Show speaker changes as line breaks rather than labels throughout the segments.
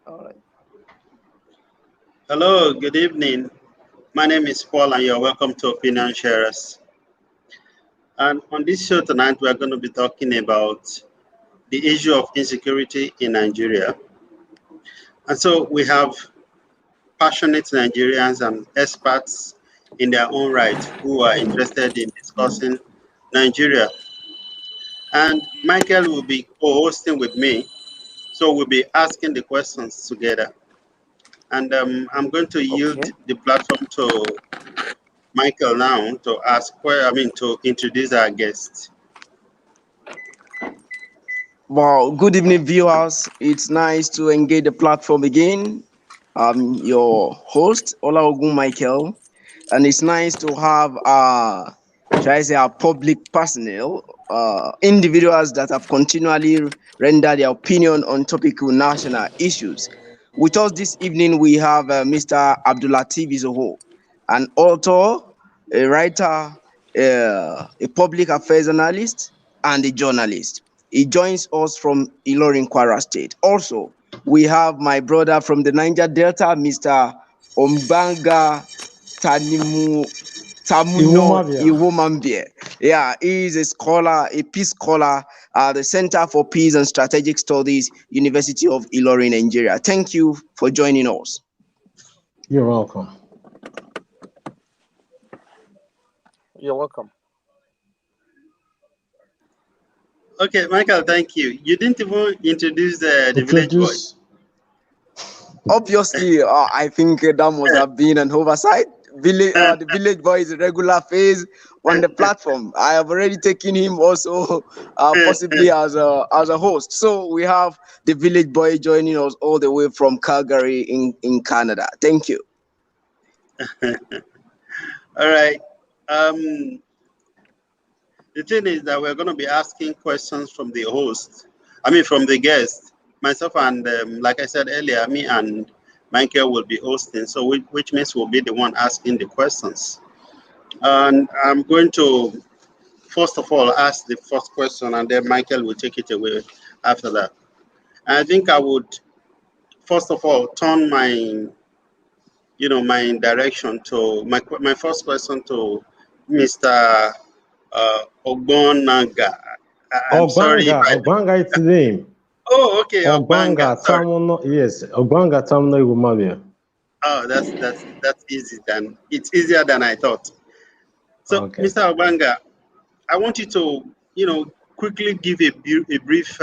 All right.
Hello, good evening. My name is Paul, and you're welcome to Opinion Sharers. And on this show tonight, we're going to be talking about the issue of insecurity in Nigeria. And so we have passionate Nigerians and experts in their own right who are interested in discussing Nigeria. And Michael will be co-hosting with me, so we'll be asking the questions together. And I'm going to yield
Okay.
the platform to Michael now to to introduce our guest.
Wow. Good evening, viewers. It's nice to engage the platform again. I'm your host, Olaogun Michael, and it's nice to have shall I say, our public personnel, individuals that have continually rendered their opinion on topical national issues. With us this evening, we have Mr. Abdulateef Izoho, an author, a writer, a public affairs analyst, and a journalist. He joins us from Ilorin, Kwara State. Also, we have my brother from the Niger Delta, Mr. Ombanga Tanimu Tamuno
Iwomabia.
Iwomambie. Yeah, he is a scholar, a peace scholar at the Center for Peace and Strategic Studies, University of Ilorin, Nigeria. Thank you for joining us.
You're welcome.
You're welcome.
Okay, Michael, thank you. You didn't even introduce the village boy.
Obviously, I think that must have been an oversight. The village boy is a regular phase on the platform. I have already taken him also possibly as a host. So we have the village boy joining us all the way from Calgary in Canada. Thank you.
All right. The thing is that we're going to be asking questions from the host, from the guest. Myself and, like I said earlier, me and Michael will be hosting, so which means we'll be the one asking the questions. And I'm going to, first of all, ask the first question, and then Michael will take it away after that. And I think I would, first of all, turn my direction to, my first question to Mr. Ogbonaga. I'm sorry.
Ogbanga is the name.
Oh, okay.
Ogbanga Tamuno, yes. Ogbanga Tamuno Iwomabia.
Oh, that's easy. Then it's easier than I thought. So,
Okay.
Mr. Ogbanga, I want you to, quickly give a brief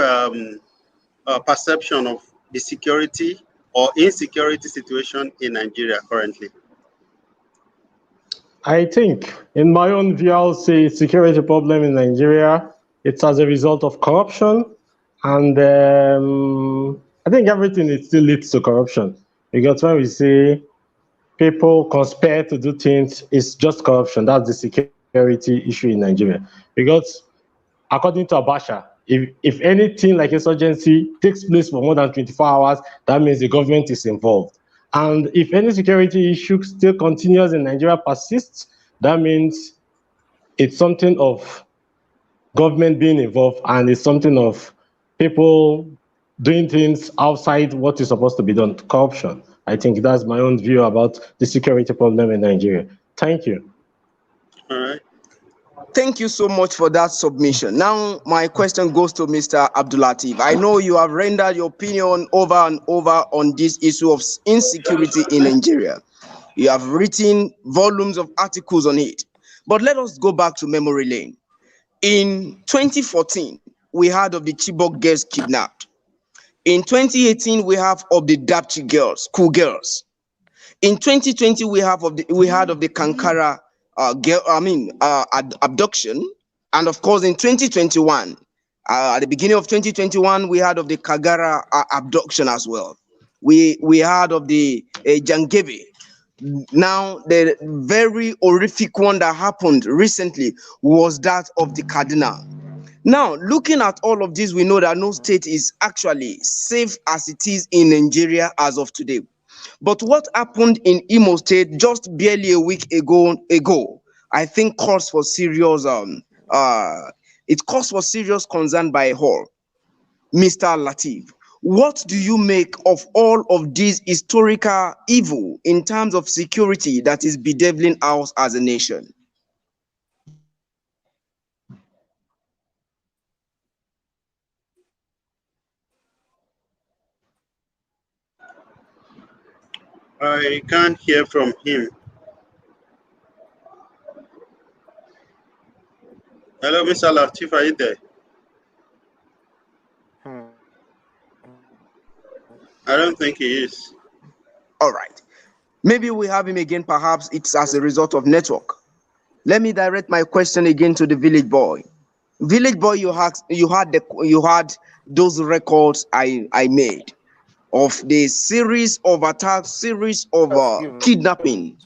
perception of the security or insecurity situation in Nigeria currently.
I think, in my own view, I'll say security problem in Nigeria. It's as a result of corruption, and I think everything it still leads to corruption. Because when we say people conspire to do things, it's just corruption. That's the security issue in Nigeria. Because according to Abacha, if anything like insurgency takes place for more than 24 hours, that means the government is involved. And if any security issue still continues in Nigeria persists, that means it's something of government being involved, and it's something of people doing things outside what is supposed to be done, corruption. I think that's my own view about the security problem in Nigeria. Thank you.
All right.
Thank you so much for that submission. Now, my question goes to Mr. Abdulateef. I know you have rendered your opinion over and over on this issue of insecurity in Nigeria. You have written volumes of articles on it. But let us go back to memory lane. In 2014, we heard of the Chibok girls kidnapped. In 2018, we have of the Dapchi girls, school girls. In 2020, we heard of the Kankara abduction. And of course, in 2021, at the beginning of 2021, we heard of the Kagara abduction as well. We heard of the Jangebe. Now, the very horrific one that happened recently was that of the Cardinal. Now, looking at all of this, we know that no state is actually safe as it is in Nigeria as of today. But what happened in Imo State just barely a week ago, I think calls for serious concern by all. Mr. Lateef, What do you make of all of this historical evil in terms of security that is bedeviling us as a nation?
I can't hear from him. Hello, Mr. Latif, are you there? I don't think he is.
All right. Maybe we have him again. Perhaps it's as a result of network. Let me direct my question again to the village boy. Village boy, you had those records I made of the series of attacks, series of kidnapping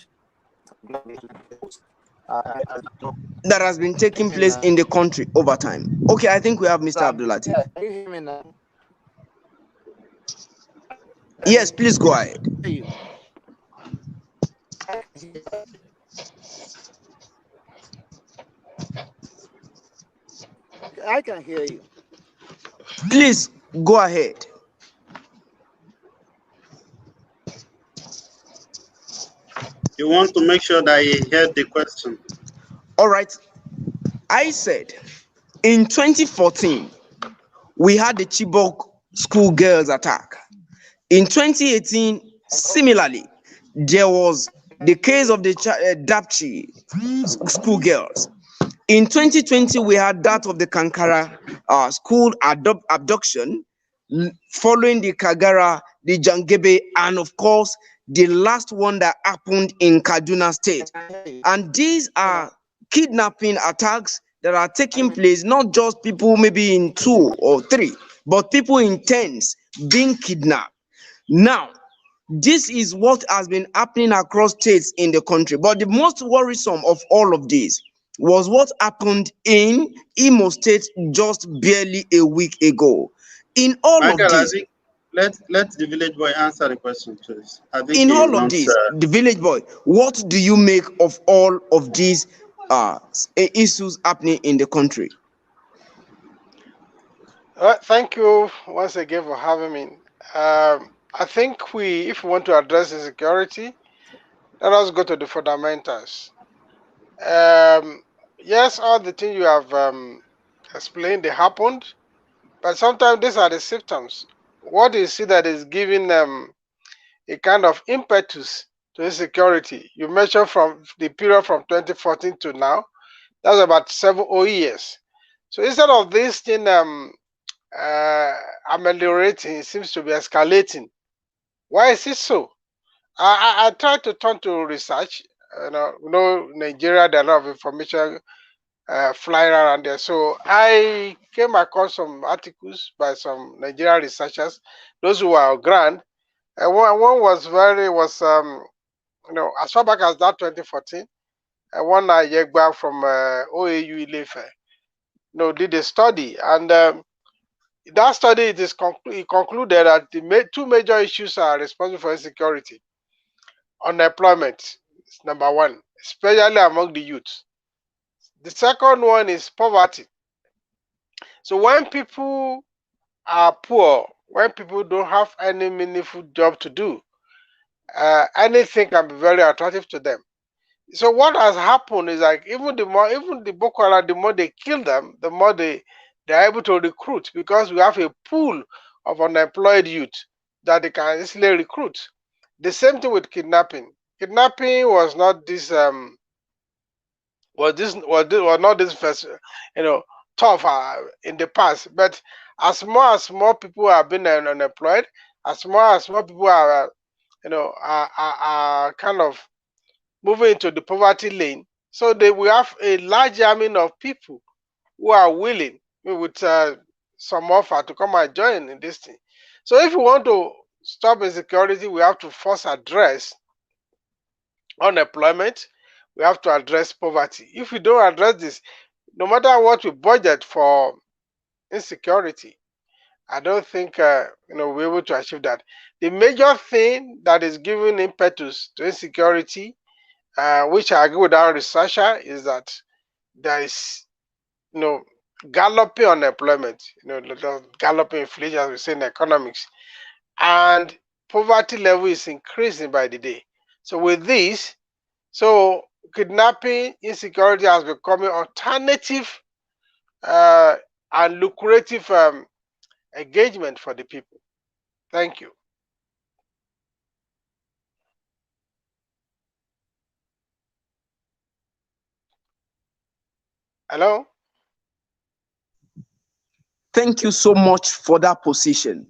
that has been taking place in the country over time. Okay, I think we have Mr. Abdulatif.
Yeah, can you hear me now?
Yes, please go ahead.
I can hear you.
Please go ahead.
You want to make sure that he heard the question.
All right. I said in 2014, we had the Chibok schoolgirls attack. In 2018, similarly, there was the case of the Dapchi schoolgirls. In 2020, we had that of the Kankara school abduction, following the Kagara, the Jangebe, and of course, the last one that happened in Kaduna State. And these are kidnapping attacks that are taking place, not just people maybe in 2 or 3, but people in tens being kidnapped. Now, this is what has been happening across states in the country. But the most worrisome of all of this was what happened in Imo State just barely a week ago. In all
Michael,
of this,
let the village boy answer the question, please. I think
in all of this, the village boy, what do you make of all of these issues happening in the country?
Thank you once again for having me. I think if we want to address insecurity, let us go to the fundamentals. Yes, all the things you have explained, they happened, but sometimes these are the symptoms. What is it that is giving them a kind of impetus to insecurity? You mentioned from the period from 2014 to now, that's about 7 or 8 years. So instead of this thing ameliorating, it seems to be escalating. Why is it so? I try to turn to research. Nigeria, there are a lot of information flying around there. So I came across some articles by some Nigerian researchers, those who are on ground. And one was as far back as that 2014, and one Yegba from OAU Ilefe, did a study, and that study it concluded that the 2 major issues are responsible for insecurity. Unemployment is number 1, especially among the youth. The second one is poverty. So when people are poor, when people don't have any meaningful job to do, anything can be very attractive to them. So what has happened is like even the Boko Haram, the more they kill them, the more they're able to recruit, because we have a pool of unemployed youth that they can easily recruit. The same thing with kidnapping. Kidnapping was not this first tough in the past, but as more people are being unemployed, as more people are are kind of moving into the poverty lane, so we have a large army of people who are willing with some offer to come and join in this thing. So if we want to stop insecurity, we have to first address unemployment. We have to address poverty. If we don't address this, no matter what we budget for insecurity, I don't think we're able to achieve that. The major thing that is giving impetus to insecurity, which I agree with our researcher, is that there is galloping unemployment, the galloping inflation, as we say in economics, and poverty level is increasing by the day. So with this, so kidnapping, insecurity has become an alternative and lucrative engagement for the people. Thank you. Hello?
Thank you so much for that position.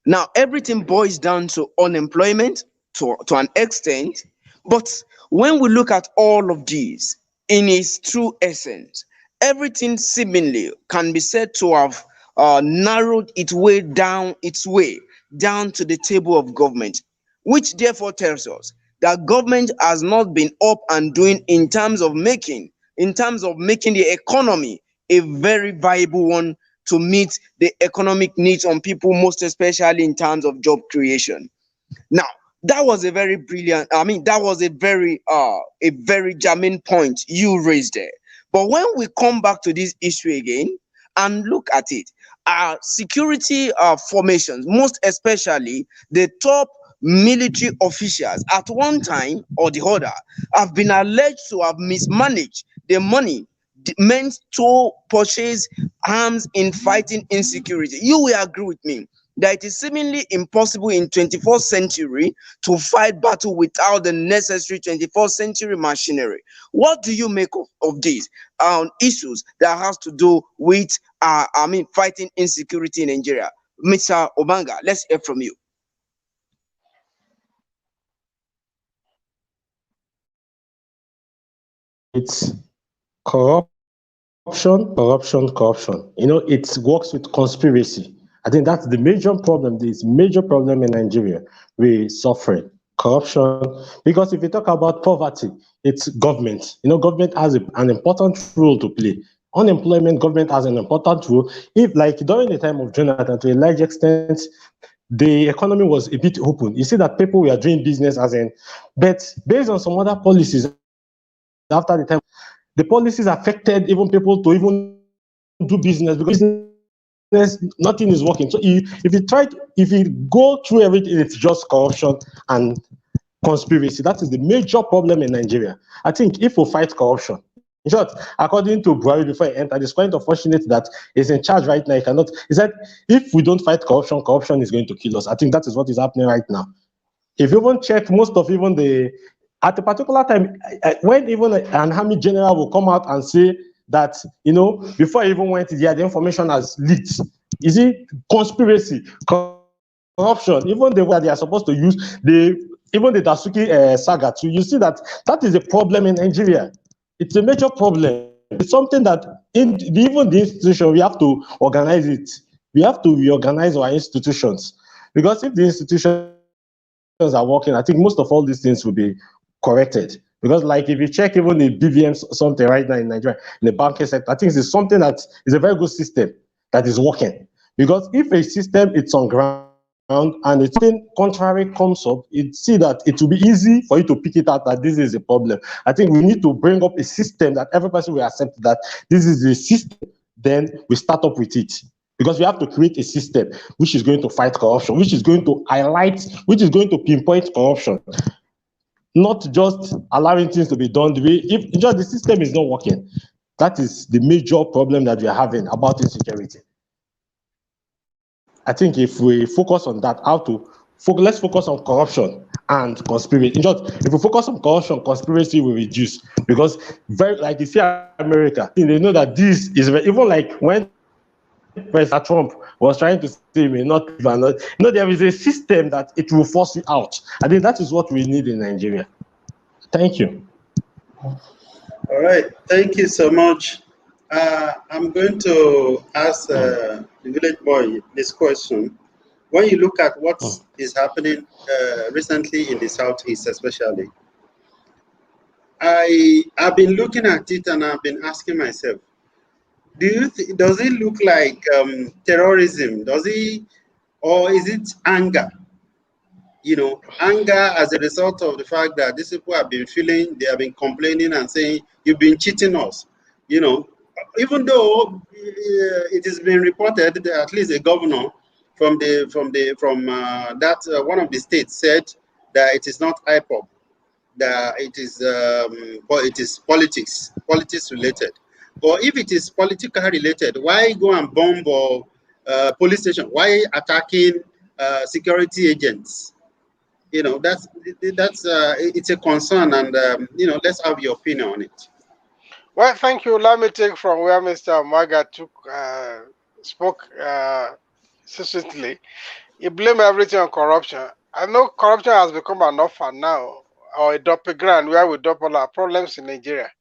Now, everything boils down to unemployment to an extent, but when we look at all of these in its true essence, everything seemingly can be said to have narrowed its way down to the table of government, which therefore tells us that government has not been up and doing in terms of making the economy a very viable one to meet the economic needs on people, most especially in terms of job creation. Now, that was a very brilliant, that was a very germane point you raised there. But when we come back to this issue again and look at it, security formations, most especially the top military officials at one time or the other, have been alleged to have mismanaged the money meant to purchase arms in fighting insecurity. You will agree with me that it is seemingly impossible in 21st century to fight battle without the necessary 21st century machinery. What do you make of these issues that has to do with fighting insecurity in Nigeria? Mr. Obanga, let's hear from you.
It's corruption. It works with conspiracy. I think that's the major problem. This major problem in Nigeria. We suffer corruption because if you talk about poverty, it's government. Government has an important role to play. Unemployment, government has an important role. If, like during the time of Jonathan, to a large extent, the economy was a bit open. You see that people were doing business but based on some other policies after the time, the policies affected even people to even do business because nothing is working. So if you go through everything, it's just corruption and conspiracy. That is the major problem in Nigeria. I think if we fight corruption, in short, according to Buhari before he entered, it's quite unfortunate that he's in charge right now. He said, if we don't fight corruption, corruption is going to kill us. I think that is what is happening right now. If you even check most of at a particular time, when even an army general will come out and say that, before I even went there, the information has leaked. Is it conspiracy, corruption? Even the way they are supposed to use even the Dasuki saga too, you see that is a problem in Nigeria. It's a major problem. It's something that even the institution, we have to organize it. We have to reorganize our institutions, because if the institutions are working, I think most of all these things will be corrected. Because like if you check even the BVM something right now in Nigeria, in the banking sector, I think it's something that is a very good system that is working. Because if a system is on ground and it's something contrary comes up, you see that it will be easy for you to pick it out that this is a problem. I think we need to bring up a system that every person will accept that this is the system, then we start up with it. Because we have to create a system which is going to fight corruption, which is going to highlight, which is going to pinpoint corruption, not just allowing things to be done the way, if just the system is not working. That is the major problem that we are having about insecurity. I think if we focus on that, let's focus on corruption and conspiracy. If we focus on corruption, conspiracy will reduce. Because like you see America, they know that this is even like when President Trump was trying to say may not, there is a system that it will force it out. I think that is what we need in Nigeria. Thank you.
All right, thank you so much. I'm going to ask the village boy this question. When you look at what is happening recently in the Southeast especially, I've been looking at it and I've been asking myself, does it look like terrorism? Or is it anger? Anger as a result of the fact that these people have been they have been complaining and saying, you've been cheating us. even though it has been reported that at least a governor from one of the states said that it is not IPOB, that it is politics related. But if it is politically related, why go and bomb or police station? Why attacking security agents? You know, that's it's a concern, and let's have your opinion on it.
Well, thank you. Let me take from where Mr. Maga spoke succinctly. He blamed everything on corruption. I know corruption has become an orphan now, or a dumping ground where we dump all our problems in Nigeria.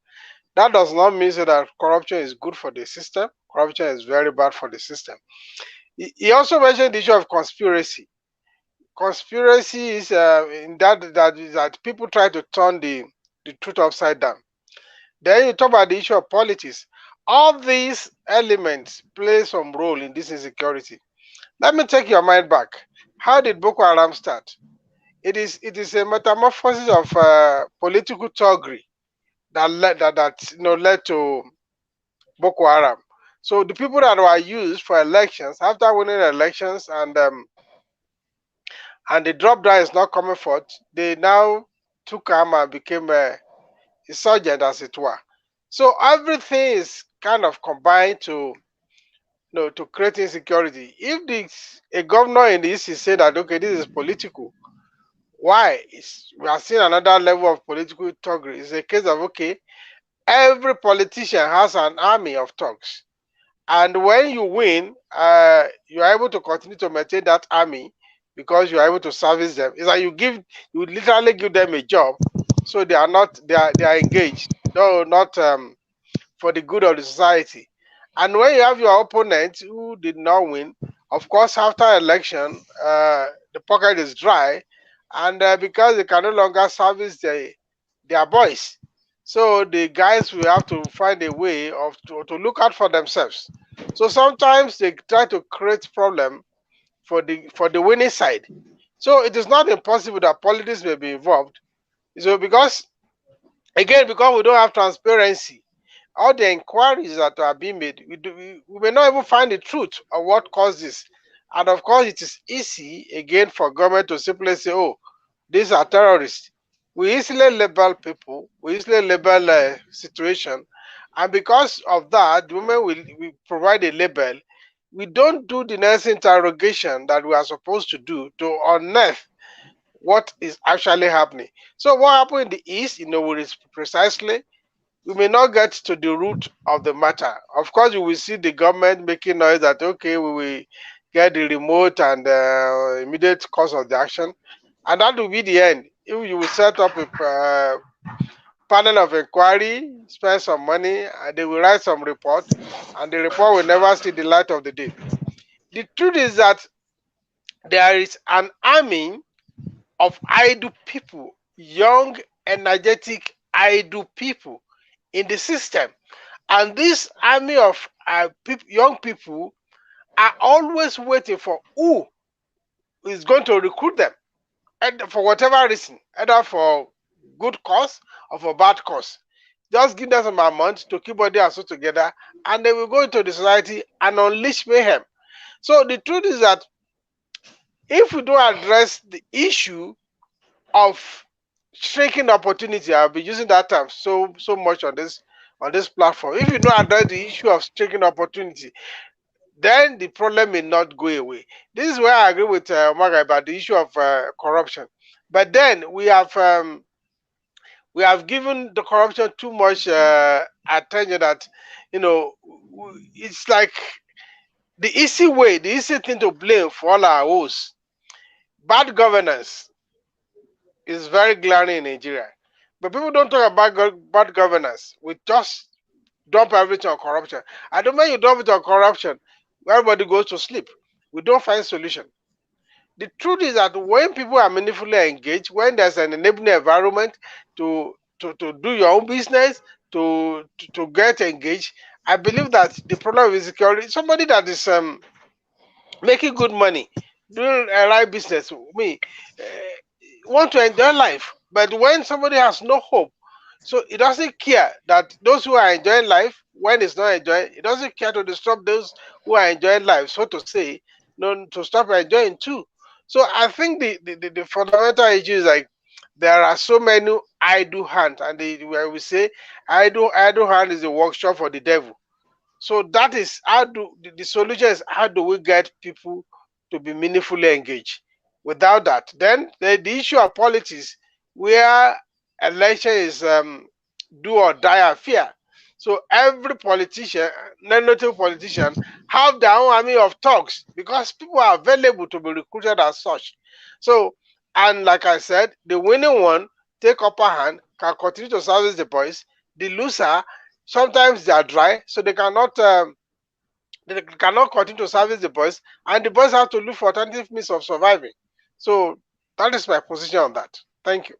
That does not mean that corruption is good for the system. Corruption is very bad for the system. He also mentioned the issue of conspiracy. Conspiracy is in that people try to turn the truth upside down. Then you talk about the issue of politics. All these elements play some role in this insecurity. Let me take your mind back. How did Boko Haram start? It is a metamorphosis of political thuggery that led to Boko Haram. So the people that were used for elections, after winning elections and the drop down is not coming forth, they now took arm and became insurgent, as it were. So everything is kind of combined to to create insecurity. If a governor in the East is saying that okay, this is political, why? We are seeing another level of political thuggery. It's a case of okay, every politician has an army of thugs, and when you win, you are able to continue to maintain that army because you are able to service them. It's like you literally give them a job, so they are engaged, though not for the good of the society. And when you have your opponent who did not win, of course, after election, the pocket is dry, and because they can no longer service their boys, so the guys will have to find a way of to look out for themselves. So sometimes they try to create problem for the winning side. So it is not impossible that politics may be involved. So because again, because we don't have transparency, all the inquiries that are being made, we may not even find the truth of what caused this. And of course, it is easy again for government to simply say, oh, these are terrorists. We easily label people, we easily label a situation. And because of that, the moment we provide a label, we don't do the next interrogation that we are supposed to do to unearth what is actually happening. So what happened in the East, precisely, we may not get to the root of the matter. Of course, you will see the government making noise that, okay, we will get the remote and immediate cause of the action. And that will be the end. If you will set up a panel of inquiry, spend some money, and they will write some report, and the report will never see the light of the day. The truth is that there is an army of idle people, young, energetic, idle people in the system. And this army of young people are always waiting for who is going to recruit them, and for whatever reason, either for good cause or for bad cause. Just give them some amount to keep body and soul together, and they will go into the society and unleash mayhem. So the truth is that if we don't address the issue of shrinking opportunity, I'll be using that term so much on this platform. If you don't address the issue of shrinking opportunity, then the problem may not go away. This is where I agree with Omaga about the issue of corruption. But then we have given the corruption too much attention that it's like the easy way, the easy thing to blame for all our woes. Bad governance is very glaring in Nigeria. But people don't talk about bad governance. We just dump everything on corruption. And the moment you dump it on corruption, everybody goes to sleep. We don't find solution. The truth is that when people are meaningfully engaged, when there's an enabling environment to do your own business, to get engaged, I believe that the problem of insecurity, somebody that is making good money, doing a right business, want to enjoy life. But when somebody has no hope, so it doesn't care that those who are enjoying life when it's not enjoying, it doesn't care to disturb those who are enjoying life, so to say, no, to stop enjoying too. So I think the fundamental issue is like there are so many idle hands, and where we say idle hand is a workshop for the devil. So that is how the solution is how do we get people to be meaningfully engaged? Without that, then the issue of politics, where election is do or die affair. So every politician, non-native politician, have their own army of talks because people are available to be recruited as such. So, and like I said, the winning one take upper hand, can continue to service the boys. The loser, sometimes they are dry, so they cannot continue to service the boys, and the boys have to look for alternative means of surviving. So that is my position on that. Thank you.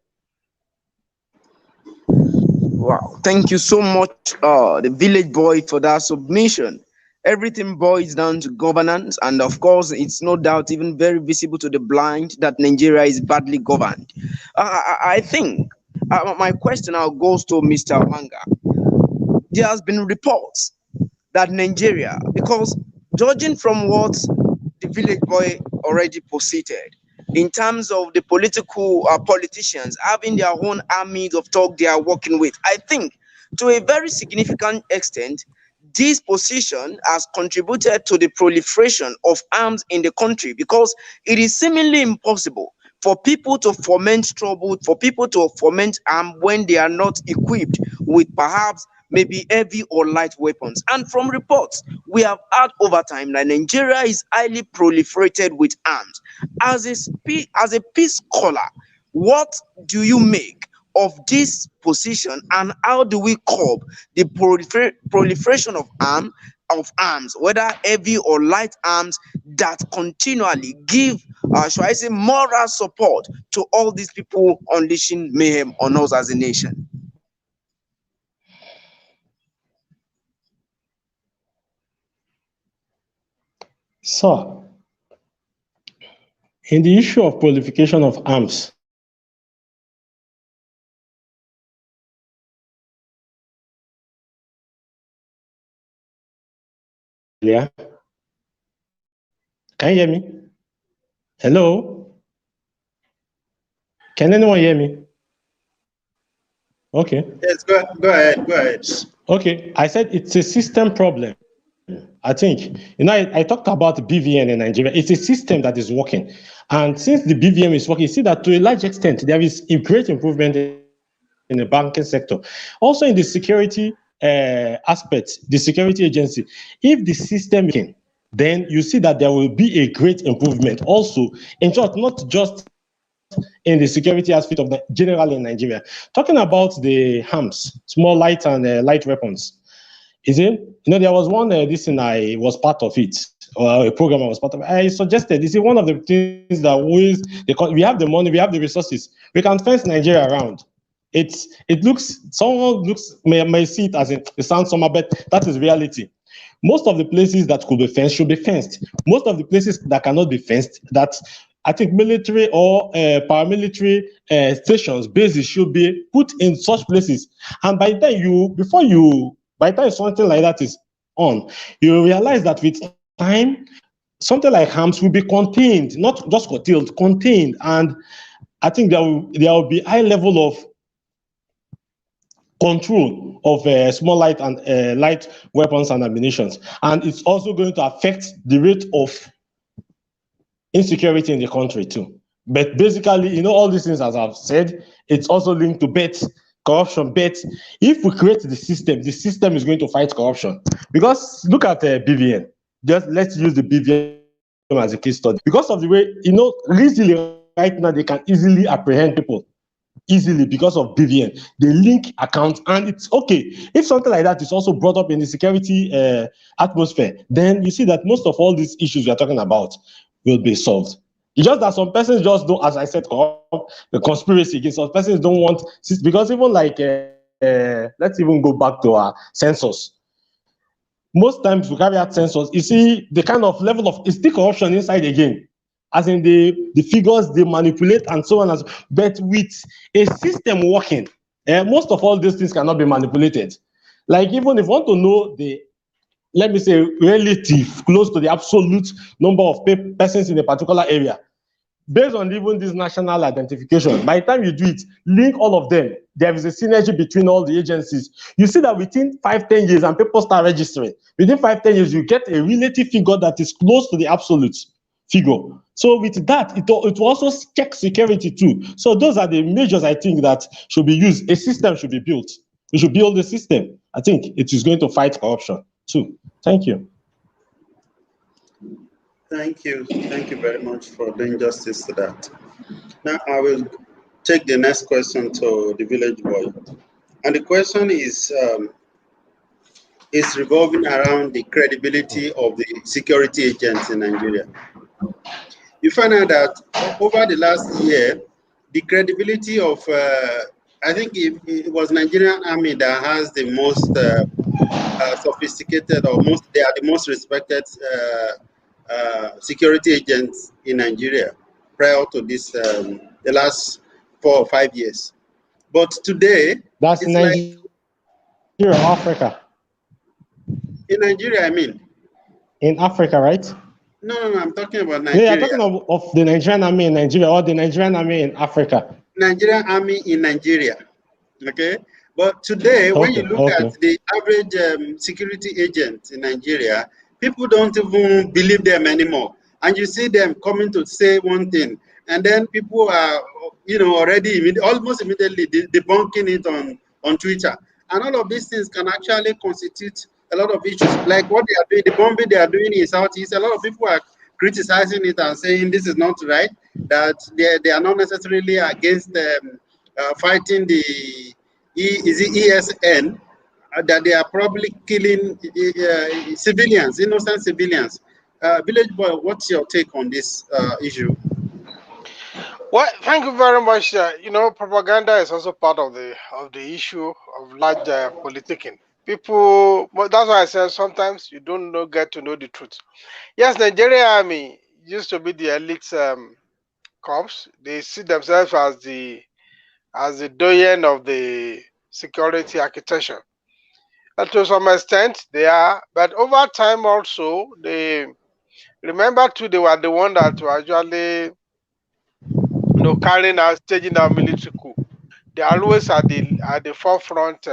Wow, thank you so much, the village boy, for that submission. Everything boils down to governance, and of course, it's no doubt even very visible to the blind that Nigeria is badly governed. I think my question now goes to Mr. Wanga. There has been reports that Nigeria, because judging from what the village boy already posited, in terms of the politicians having their own armies of talk they are working with, I think to a very significant extent, this position has contributed to the proliferation of arms in the country because it is seemingly impossible for people to foment trouble, for people to foment arm when they are not equipped with perhaps maybe heavy or light weapons. And from reports, we have heard over time that Nigeria is highly proliferated with arms. As a peace scholar, what do you make of this position, and how do we curb the proliferation of arms, whether heavy or light arms, that continually give, shall I say, moral support to all these people unleashing mayhem on us as a nation?
So, in the issue of proliferation of arms, yeah, can you hear me? Hello? Can anyone hear me? Okay.
Yes, go ahead, go ahead.
Okay, I said it's a system problem. I think, I talked about BVN in Nigeria. It's a system that is working. And since the BVN is working, you see that to a large extent, there is a great improvement in the banking sector. Also in the security aspect, the security agency, if the system is working, then you see that there will be a great improvement. Also, in short, not just in the security aspect of generally in Nigeria. Talking about the arms, small light and light weapons, is it? There was one this thing I was part of it, or a program I was part of. I suggested, is it one of the things that we have the money, we have the resources, we can fence Nigeria around. Someone may see it as it sounds somehow, but that is reality. Most of the places that could be fenced should be fenced. Most of the places that cannot be fenced, that I think military or paramilitary stations, bases should be put in such places. And by the time something like that is on, you realize that with time, something like arms will be contained, not just curtailed, contained. And I think there will be high level of control of small light and light weapons and ammunitions. And it's also going to affect the rate of insecurity in the country too. But basically, all these things, as I've said, it's also linked to bets, corruption, bets. If we create the system is going to fight corruption. Because look at BVN. Just let's use the BVN as a case study. Because of the way, easily right now, they can easily apprehend people. Easily because of BVN. They link accounts, and it's okay. If something like that is also brought up in the security atmosphere, then you see that most of all these issues we are talking about will be solved. It's just that some persons just don't, as I said, the conspiracy against some persons don't want, because even like, let's even go back to our census. Most times we carry out census, you see the kind of level of, it's still corruption inside again. As in the figures they manipulate and so on. But with a system working, most of all these things cannot be manipulated. Like even if you want to know the, let me say, relative, close to the absolute number of persons in a particular area, based on even this national identification, by the time you do it, link all of them, there is a synergy between all the agencies. You see that within 5-10 years, and people start registering, within 5-10 years, you get a relative figure that is close to the absolute figure. So with that, it will also check security too. So those are the measures I think that should be used. A system should be built. We should build a system. I think it is going to fight corruption too. Thank you.
Thank you. Thank you very much for doing justice to that. Now I will take the next question to the village boy. And the question is revolving around the credibility of the security agents in Nigeria. You find out that over the last year, the credibility of, I think it was Nigerian Army that has the most sophisticated, or they are the most respected security agents in Nigeria prior to this, the last 4 or 5 years. But today,
that's
it's
Nigeria,
like
Africa.
In Nigeria, I mean.
In Africa, right?
No, I'm talking about Nigeria.
Yeah, you're talking of the Nigerian army in Nigeria or the Nigerian army in Africa.
Nigerian army in Nigeria, okay? But today, when you look at the average security agent in Nigeria, people don't even believe them anymore. And you see them coming to say one thing, and then people are, already almost immediately debunking it on Twitter. And all of these things can actually constitute a lot of issues. Like what they are doing, the bombing they are doing in Southeast, a lot of people are criticizing it and saying this is not right, that they are not necessarily against fighting the ESN, that they are probably killing civilians, innocent civilians. Village boy, what's your take on this issue?
Well, thank you very much. Propaganda is also part of the issue of large politicking. People, but that's why I said sometimes you don't get to know the truth. Yes, Nigerian army used to be the elite corps. They see themselves as the doyen of the security architecture. And to some extent, they are. But over time, also, they remember too. They were the one that were actually, carrying out, staging our military coup. They are always at the forefront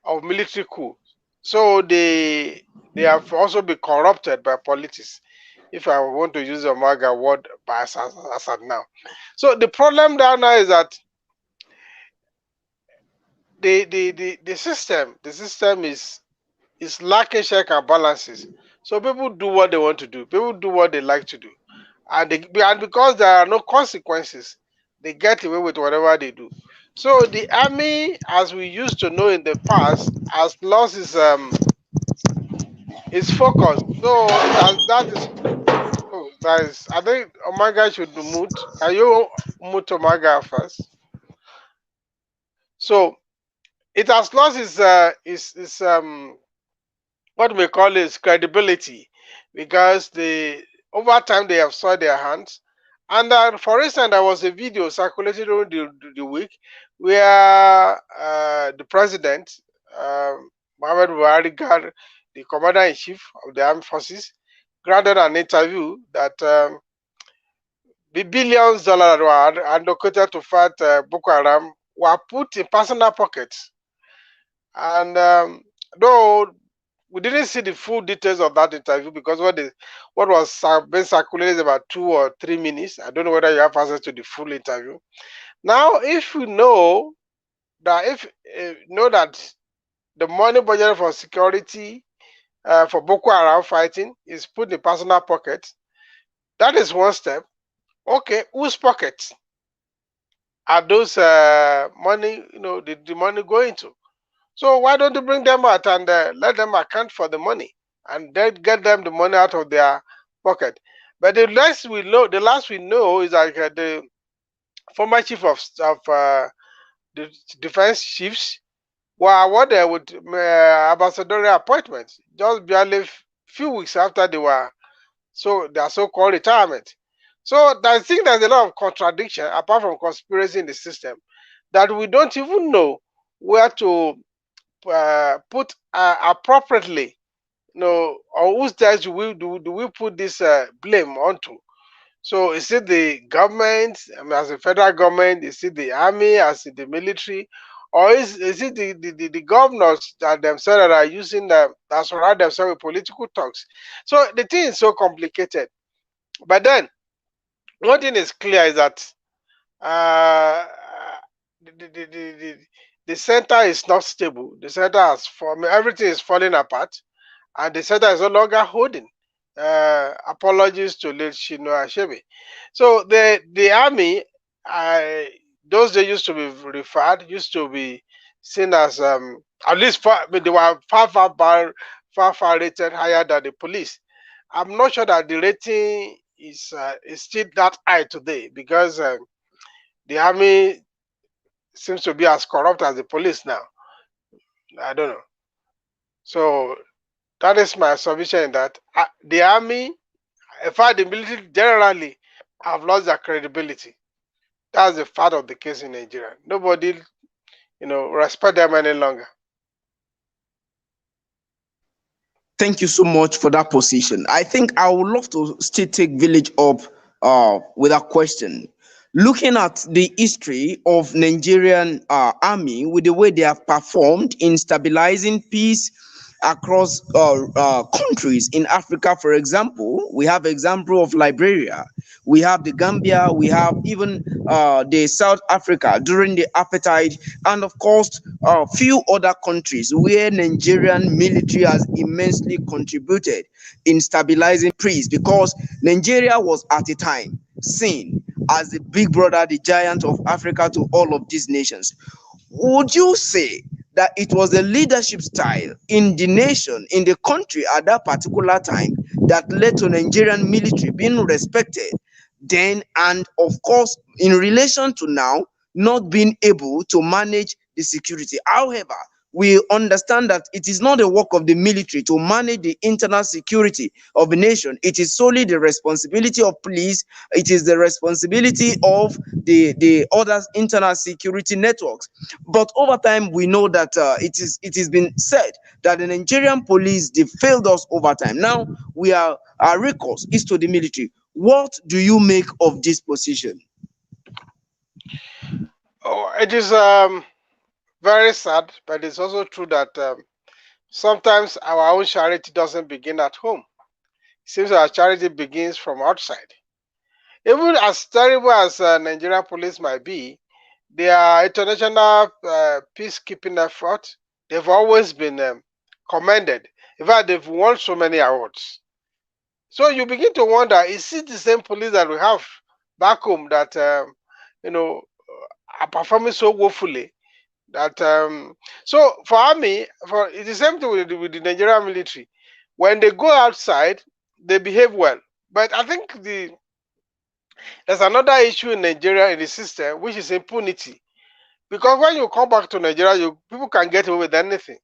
of military coup. So they have also been corrupted by politics, if I want to use a MAGA word as at now. So the problem there now is that the system is lacking check and balances. So people do what they want to do. People do what they like to do, and because there are no consequences, they get away with whatever they do. So the army, as we used to know in the past, has lost its focus. So that is. Oh, guys, I think Omega should mute. Can you mute Omega first? So it has lost its what we call its credibility, because over time they have soiled their hands. And for instance, there was a video circulated during the week where the president, Mohamed Buhari, the commander-in-chief of the armed forces, granted an interview that the billions of dollars were allocated to fight Boko Haram were put in personal pockets. And though we didn't see the full details of that interview, because what was being circulated is about 2 or 3 minutes. I don't know whether you have access to the full interview. Now, if we know that the money budgeted for security for Boko Haram fighting is put in personal pockets, that is one step. Okay, whose pockets are those money, the money going to? So why don't you bring them out and let them account for the money, and then get them the money out of their pocket? But the last we know is like the former chief of the defense chiefs were awarded with ambassadorial appointments just barely few weeks after their so-called retirement. So I think there's a lot of contradiction, apart from conspiracy in the system, that we don't even know where to put appropriately, or whose side do we put this blame onto? So is it the government, as the federal government? Is it the army, as in the military? Or is it the governors that themselves that are using that surround themselves with political talks? So the thing is so complicated. But then, one thing is clear is that uh, the, the, the, the, the the center is not stable. The center has everything is falling apart, and the center is no longer holding. Apologies to late Shino Ashebe. So the army, those they used to be used to be seen as at least they were far rated higher than the police. I'm not sure that the rating is still that high today, because the army seems to be as corrupt as the police now. I don't know. So that is my submission, that the army, in fact, the military generally have lost their credibility. That's the fact of the case in Nigeria. Nobody, respect them any longer.
Thank you so much for that position. I think I would love to still take village up with a question. Looking at the history of Nigerian army, with the way they have performed in stabilizing peace across countries in Africa, for example, we have example of Liberia, we have the Gambia, we have even the South Africa during the apartheid, and of course, a few other countries where Nigerian military has immensely contributed in stabilizing peace, because Nigeria was at a time seen as the big brother, the giant of Africa to all of these nations. Would you say that it was the leadership style in the nation, in the country at that particular time, that led to Nigerian military being respected then, and of course, in relation to now, not being able to manage the security? However, we understand that it is not the work of the military to manage the internal security of a nation. It is solely the responsibility of police. It is the responsibility of the other internal security networks. But over time, we know that it has been said that the Nigerian police, they failed us over time. Now our recourse is to the military. What do you make of this position?
Oh, it is very sad, but it's also true that sometimes our own charity doesn't begin at home. It seems our charity begins from outside. Even as terrible as Nigerian police might be, their international peacekeeping effort, they've always been commended. In fact, they've won so many awards. So you begin to wonder, is it the same police that we have back home that are performing so woefully? That so for army, it's the same thing with the Nigerian military. When they go outside, they behave well. But I think there's another issue in Nigeria in the system, which is impunity. Because when you come back to Nigeria, people can get away with anything.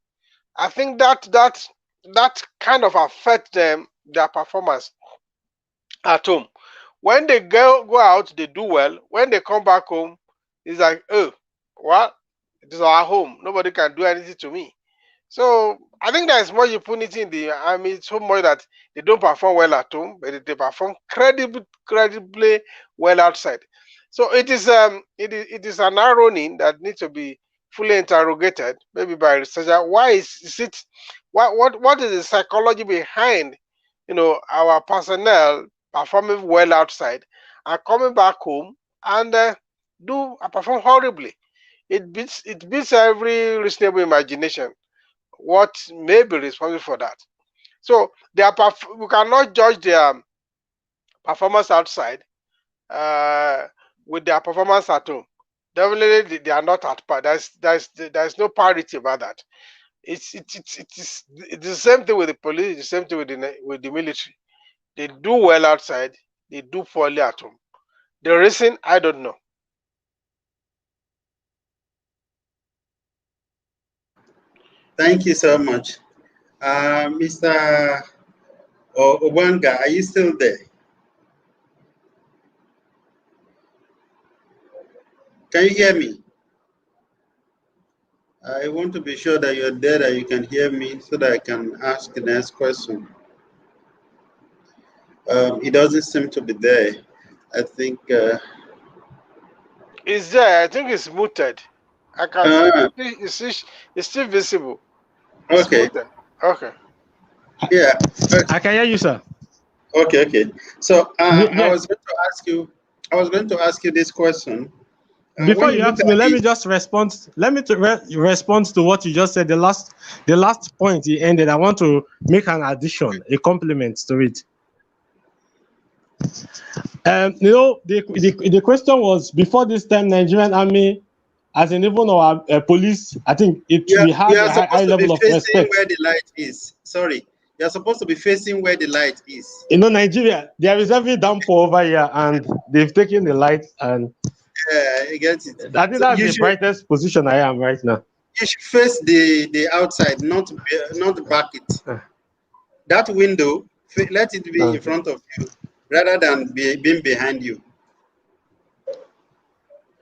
I think that kind of affects their performance at home. When they go out, they do well. When they come back home, it's like, oh, well, it is our home. Nobody can do anything to me. So I think there is more impunity in the army, so much that they don't perform well at home, but they perform credibly well outside. So it is an irony that needs to be fully interrogated, maybe by researcher. Why is it? What is the psychology behind our personnel performing well outside and coming back home and perform horribly? It beats every reasonable imagination what may be responsible for that. So we cannot judge their performance outside with their performance at home. Definitely, they are not at par. There's no parity about that. It's the same thing with the police. The same thing with the military. They do well outside. They do poorly at home. The reason, I don't know.
Thank you so much. Mr. Obanga, are you still there? Can you hear me? I want to be sure that you're there, that you can hear me, so that I can ask the next question. It doesn't seem to be there. I think.
It's there. I think it's muted. I can see it's still visible. It's
Okay.
muted. Okay.
Yeah.
I can hear you, sir.
Okay. Okay. So I
Yes.
was going to ask you. I was going to ask you this question.
Before
When you
you
look
ask
at
me, let me
the,
just respond. Let me respond to what you just said. The last point he ended. I want to make an addition, a compliment to it. The question was, before this time, Nigerian army, as in even our police, I think we
you
have
are
a high
supposed to be
level of
facing
respect.
where the light is. Sorry, you are supposed to be facing where the light is.
You know, Nigeria, there is every downpour over here, and they've taken the light, and
Yeah, I get it.
I think
So
that's the brightest position I am right now.
you should face the outside, not back it. That window, let it be in front of you, rather than being behind you.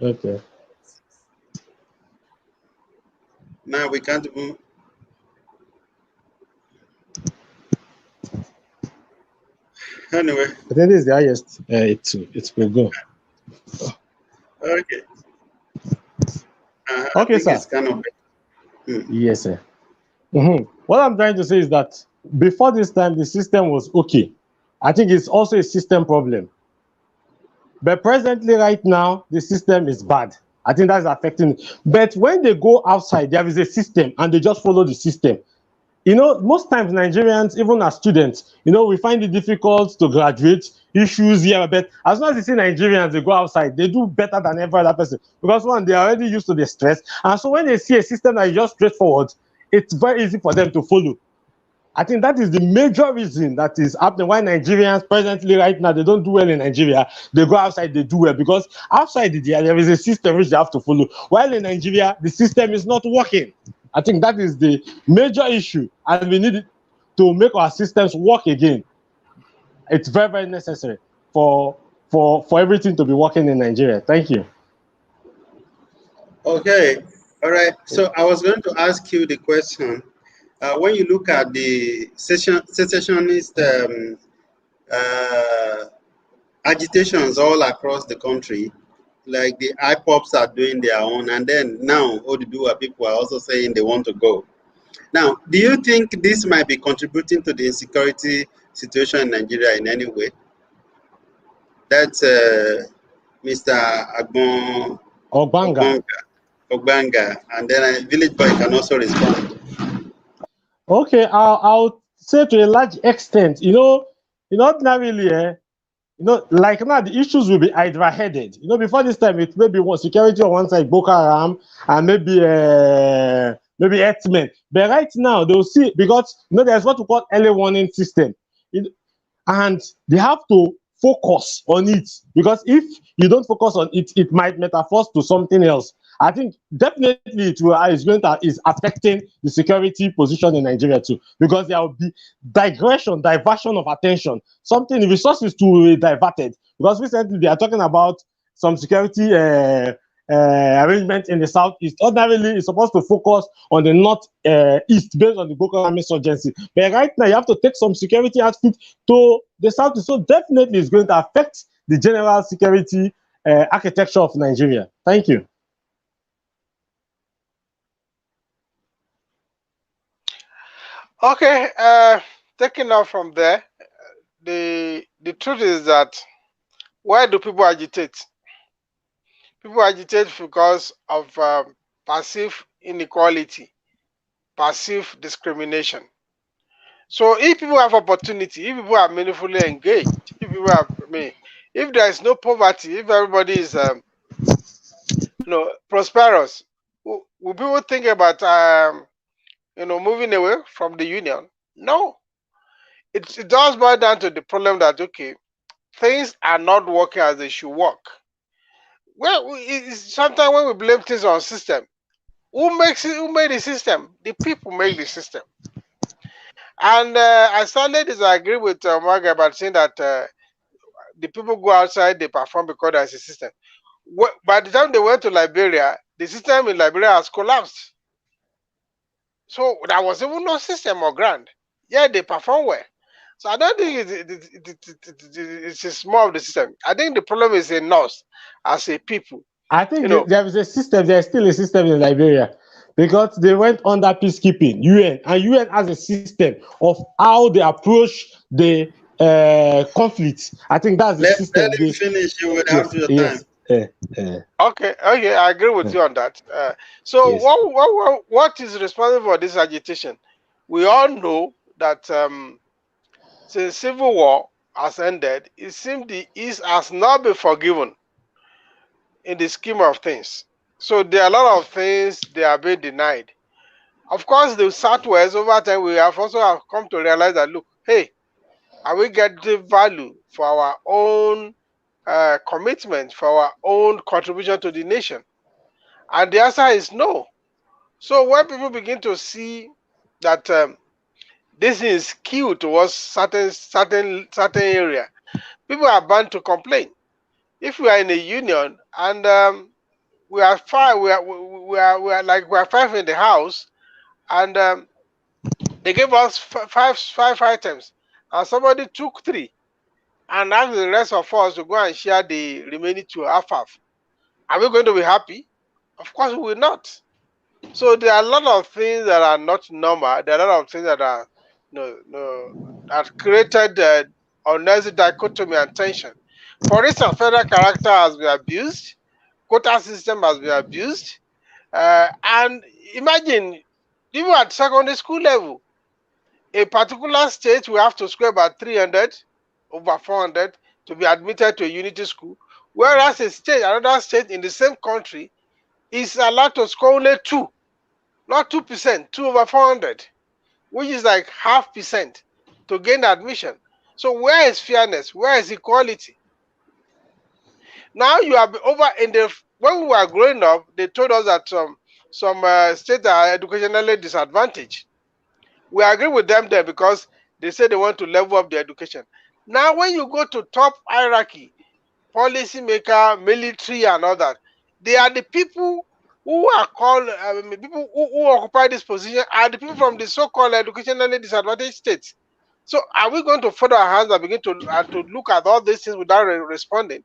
Okay.
Now we can't even. Anyway.
I think this is the highest. It will go.
Okay. I
Okay,
think
sir.
it's kind of.
Yes, sir. What I'm trying to say is that before this time, the system was okay. I think it's also a system problem. But presently, right now, the system is bad. I think that's affecting it. But when they go outside, there is a system and they just follow the system. You know, most times Nigerians, even as students, you know, we find it difficult to graduate, issues here, but as long as you see Nigerians, they go outside, they do better than every other person. Because one, they are already used to the stress. And so when they see a system that is just straightforward, it's very easy for them to follow. I think that is the major reason that is happening why Nigerians presently right now, they don't do well in Nigeria. They go outside, they do well, because outside there is a system which they have to follow. While in Nigeria, the system is not working. I think that is the major issue, and we need to make our systems work again. It's very, very necessary for everything to be working in Nigeria. Thank you.
Okay. All right. So I was going to ask you the question. When you look at the secessionist agitations all across the country, like the IPOPs are doing their own, and then now Oduduwa people are also saying they want to go. Now, do you think this might be contributing to the insecurity situation in Nigeria in any way? That's Mr. Agbon Ogbanga, and then Village Boy can also respond.
Okay, I'll say to a large extent, ordinarily, like now the issues will be hydra-headed. Before this time, it may be one security on one side, Boko Haram, and maybe Herdsmen. But right now, they'll see, because there's what we call early warning system, and they have to focus on it, because if you don't focus on it, it might metamorphose to something else. I think definitely is affecting the security position in Nigeria too, because there will be diversion of attention. Something, the resources to be diverted, because recently they are talking about some security arrangement in the southeast. Ordinarily, it's supposed to focus on the northeast based on the Boko Haram insurgency. But right now, you have to take some security outfit to the southeast. So definitely, it's going to affect the general security architecture of Nigeria. Thank you.
Okay, taking off from there, the truth is that why do people agitate? People agitate because of passive inequality, passive discrimination. So if people have opportunity, if people are meaningfully engaged, if people have, if there is no poverty, if everybody is, prosperous, will people think about, moving away from the union? No. It does boil down to the problem that, okay, things are not working as they should work. Well, sometimes when we blame things on system, who made the system? The people make the system. And I sadly disagree with Margaret about saying that the people go outside, they perform because there's a system. By the time they went to Liberia, the system in Liberia has collapsed. So there was even no system or grant. Yeah, they perform well. So I don't think it's more of the system. I think the problem is in us as a people.
I think
You know,
there is a system, there's still a system in Liberia because they went under peacekeeping, UN, and UN has a system of how they approach the conflict. I think that's the
Let
system.
him finish. You will have
Yes,
your time.
yes, uh,
okay, I agree with you on that. So
yes.
what is responsible for this agitation? We all know that since civil war has ended, it seems the East has not been forgiven in the scheme of things. So there are a lot of things they are being denied. Of course, the Southwest over time we have also have come to realize that look, hey, are we getting value for our own commitment, for our own contribution to the nation? And the answer is no. So when people begin to see that this is skewed towards certain area, people are bound to complain. If we are in a union and we are five, we are five in the house, and they gave us five items, and somebody took three, and asked the rest of us to go and share the remaining two half. Are we going to be happy? Of course, we will not. So there are a lot of things that are not normal. There are a lot of things that are that created unnecessary dichotomy and tension. For instance, federal character has been abused, quota system has been abused, and imagine even at secondary school level, a particular state will have to score about 300 over 400 to be admitted to a unity school, whereas another state in the same country is allowed to score only 2, not 2%, 2 over 400, which is like half percent to gain admission. So where is fairness? Where is equality? Now you are over in the when we were growing up, they told us that some states are educationally disadvantaged. We agree with them there because they say they want to level up the education. Now when you go to top hierarchy, policymaker, military, and all that, they are the people who are called people who occupy this position are the people from the so-called educationally disadvantaged states. So are we going to fold our hands and begin to look at all these things without responding?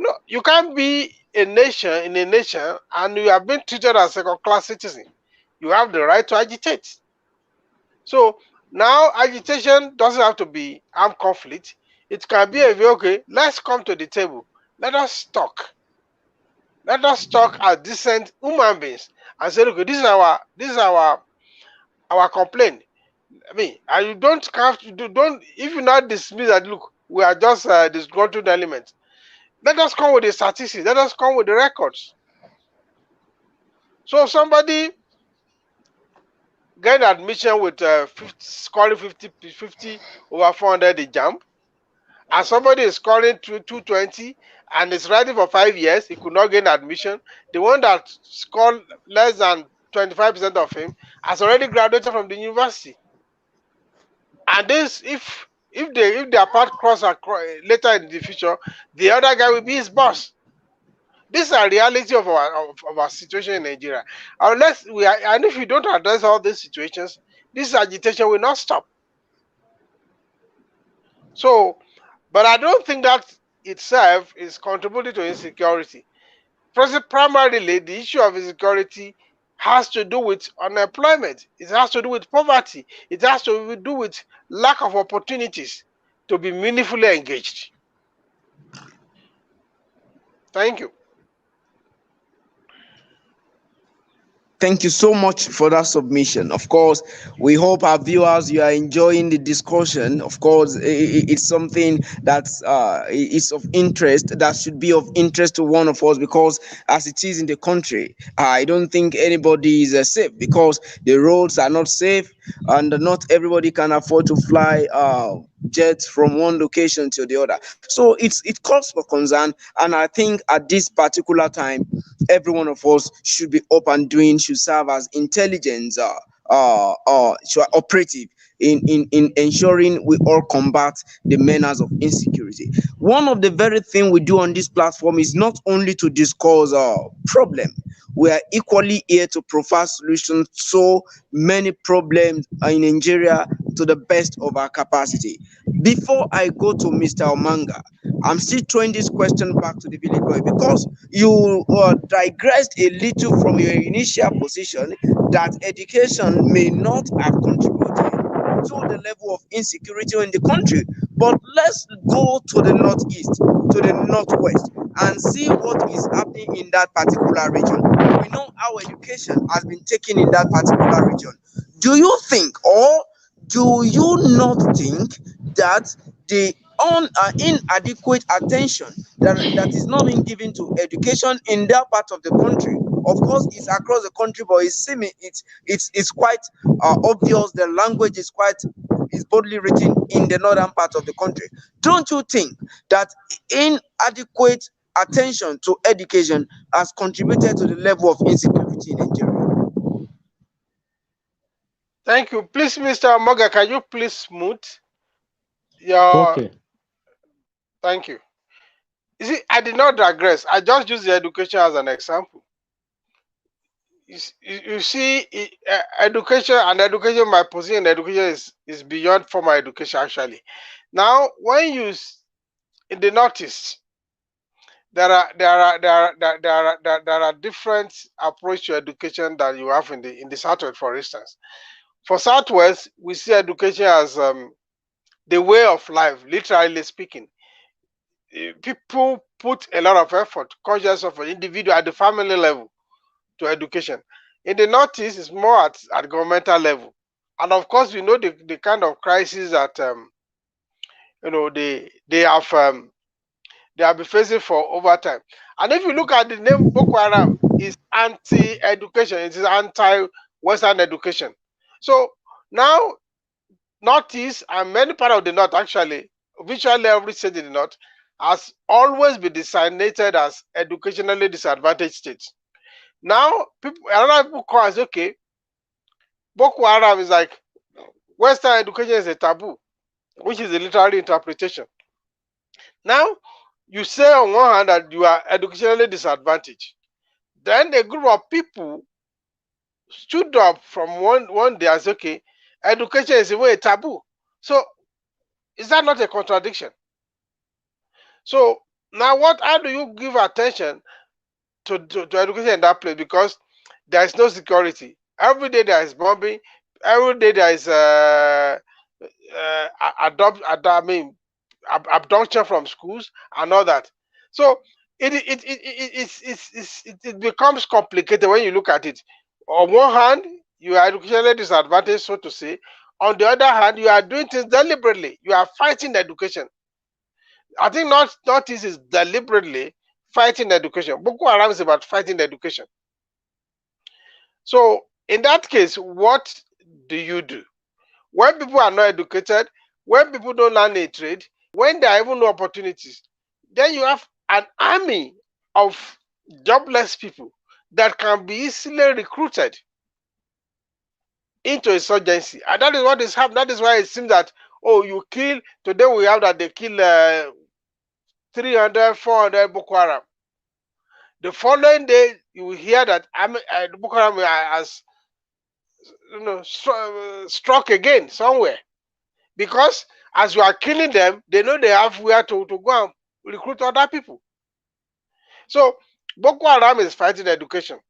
No, you can't be a nation in a nation and you have been treated as a second-class citizen. You have the right to agitate. So now agitation doesn't have to be armed conflict. It can be okay, let's come to the table. Let us talk. Let us talk as decent human beings and say, look, this is our complaint. I mean, and you don't have to don't if you not dismiss that, look, we are just disgruntled elements. Let us come with the statistics. Let us come with the records. So somebody get admission with scoring 50 over 400 in JAMB, and somebody is scoring 220 and is writing for 5 years, he could not gain admission. The one that scored less than 25% of him has already graduated from the university. And this, if their path cross later in the future, the other guy will be his boss. This is a reality of our situation in Nigeria. And if we don't address all these situations, this agitation will not stop. So, but I don't think that itself is contributing to insecurity. Primarily, the issue of insecurity has to do with unemployment. It has to do with poverty. It has to do with lack of opportunities to be meaningfully engaged. Thank you.
Thank you so much for that submission. Of course, we hope our viewers you are enjoying the discussion. Of course, it's something that's is of interest that should be of interest to one of us because as it is in the country, I don't think anybody is safe because the roads are not safe and not everybody can afford to fly jets from one location to the other. So it calls for concern, and I think at this particular time, every one of us should be up and doing, should serve as intelligence operative in ensuring we all combat the menace of insecurity. One of the very thing we do on this platform is not only to discuss problem. we are equally here to provide solutions to many problems in Nigeria to the best of our capacity. Before I go to Mr. Omanga, I'm still throwing this question back to the village boy because you digressed a little from your initial position that education may not have contributed to the level of insecurity in the country. But let's go to the northeast, to the northwest, and see what is happening in that particular region. We know how education has been taken in that particular region. Do you think, or do you not think, that the inadequate attention that is not being given to education in that part of the country, of course it's across the country, but it's quite obvious, the language is boldly written in the northern part of the country. Don't you think that inadequate attention to education has contributed to the level of insecurity in Nigeria?
Thank you. Please, Mr. Moga, can you please mute your...
Okay.
Thank you. You see, I did not digress. I just used the education as an example. You see, education, my position in education is beyond formal education, actually. Now, when you, in the Northeast, there are different approach to education that you have in the Southwest, for instance. For Southwest, we see education as the way of life, literally speaking. People put a lot of effort, conscious of an individual at the family level to education. In the Northeast, it's more at governmental level. And of course, we know the kind of crisis that they have been facing for over time. And if you look at the name Boko Haram, is anti-education, it is anti-Western education. So now, Northeast and many parts of the North, actually, virtually every state in the North, has always been designated as educationally disadvantaged states. Now, a lot of people call us, okay, Boko Haram is like, Western education is a taboo, which is a literary interpretation. Now, you say on one hand that you are educationally disadvantaged. Then a group of people stood up from one day and said, okay, education is a way taboo. So, is that not a contradiction? So, now how do you give attention to education in that place? Because there is no security. Every day there is bombing. Every day there is abduction from schools and all that. So it becomes complicated when you look at it. On one hand, you are educationally disadvantaged, so to say. On the other hand, you are doing things deliberately. You are fighting education. I think Northeast is deliberately fighting education. Boko Haram is about fighting education. So in that case, what do you do? When people are not educated, when people don't learn a trade, when there are even no opportunities, then you have an army of jobless people that can be easily recruited into insurgency. And that is what is happening. That is why it seems that, oh, you kill, today we have that they kill 300, 400 Boko Haram. The following day, you will hear that Boko Haram has struck again somewhere. Because as you are killing them, they know they have where to go and recruit other people. So Boko Haram is fighting education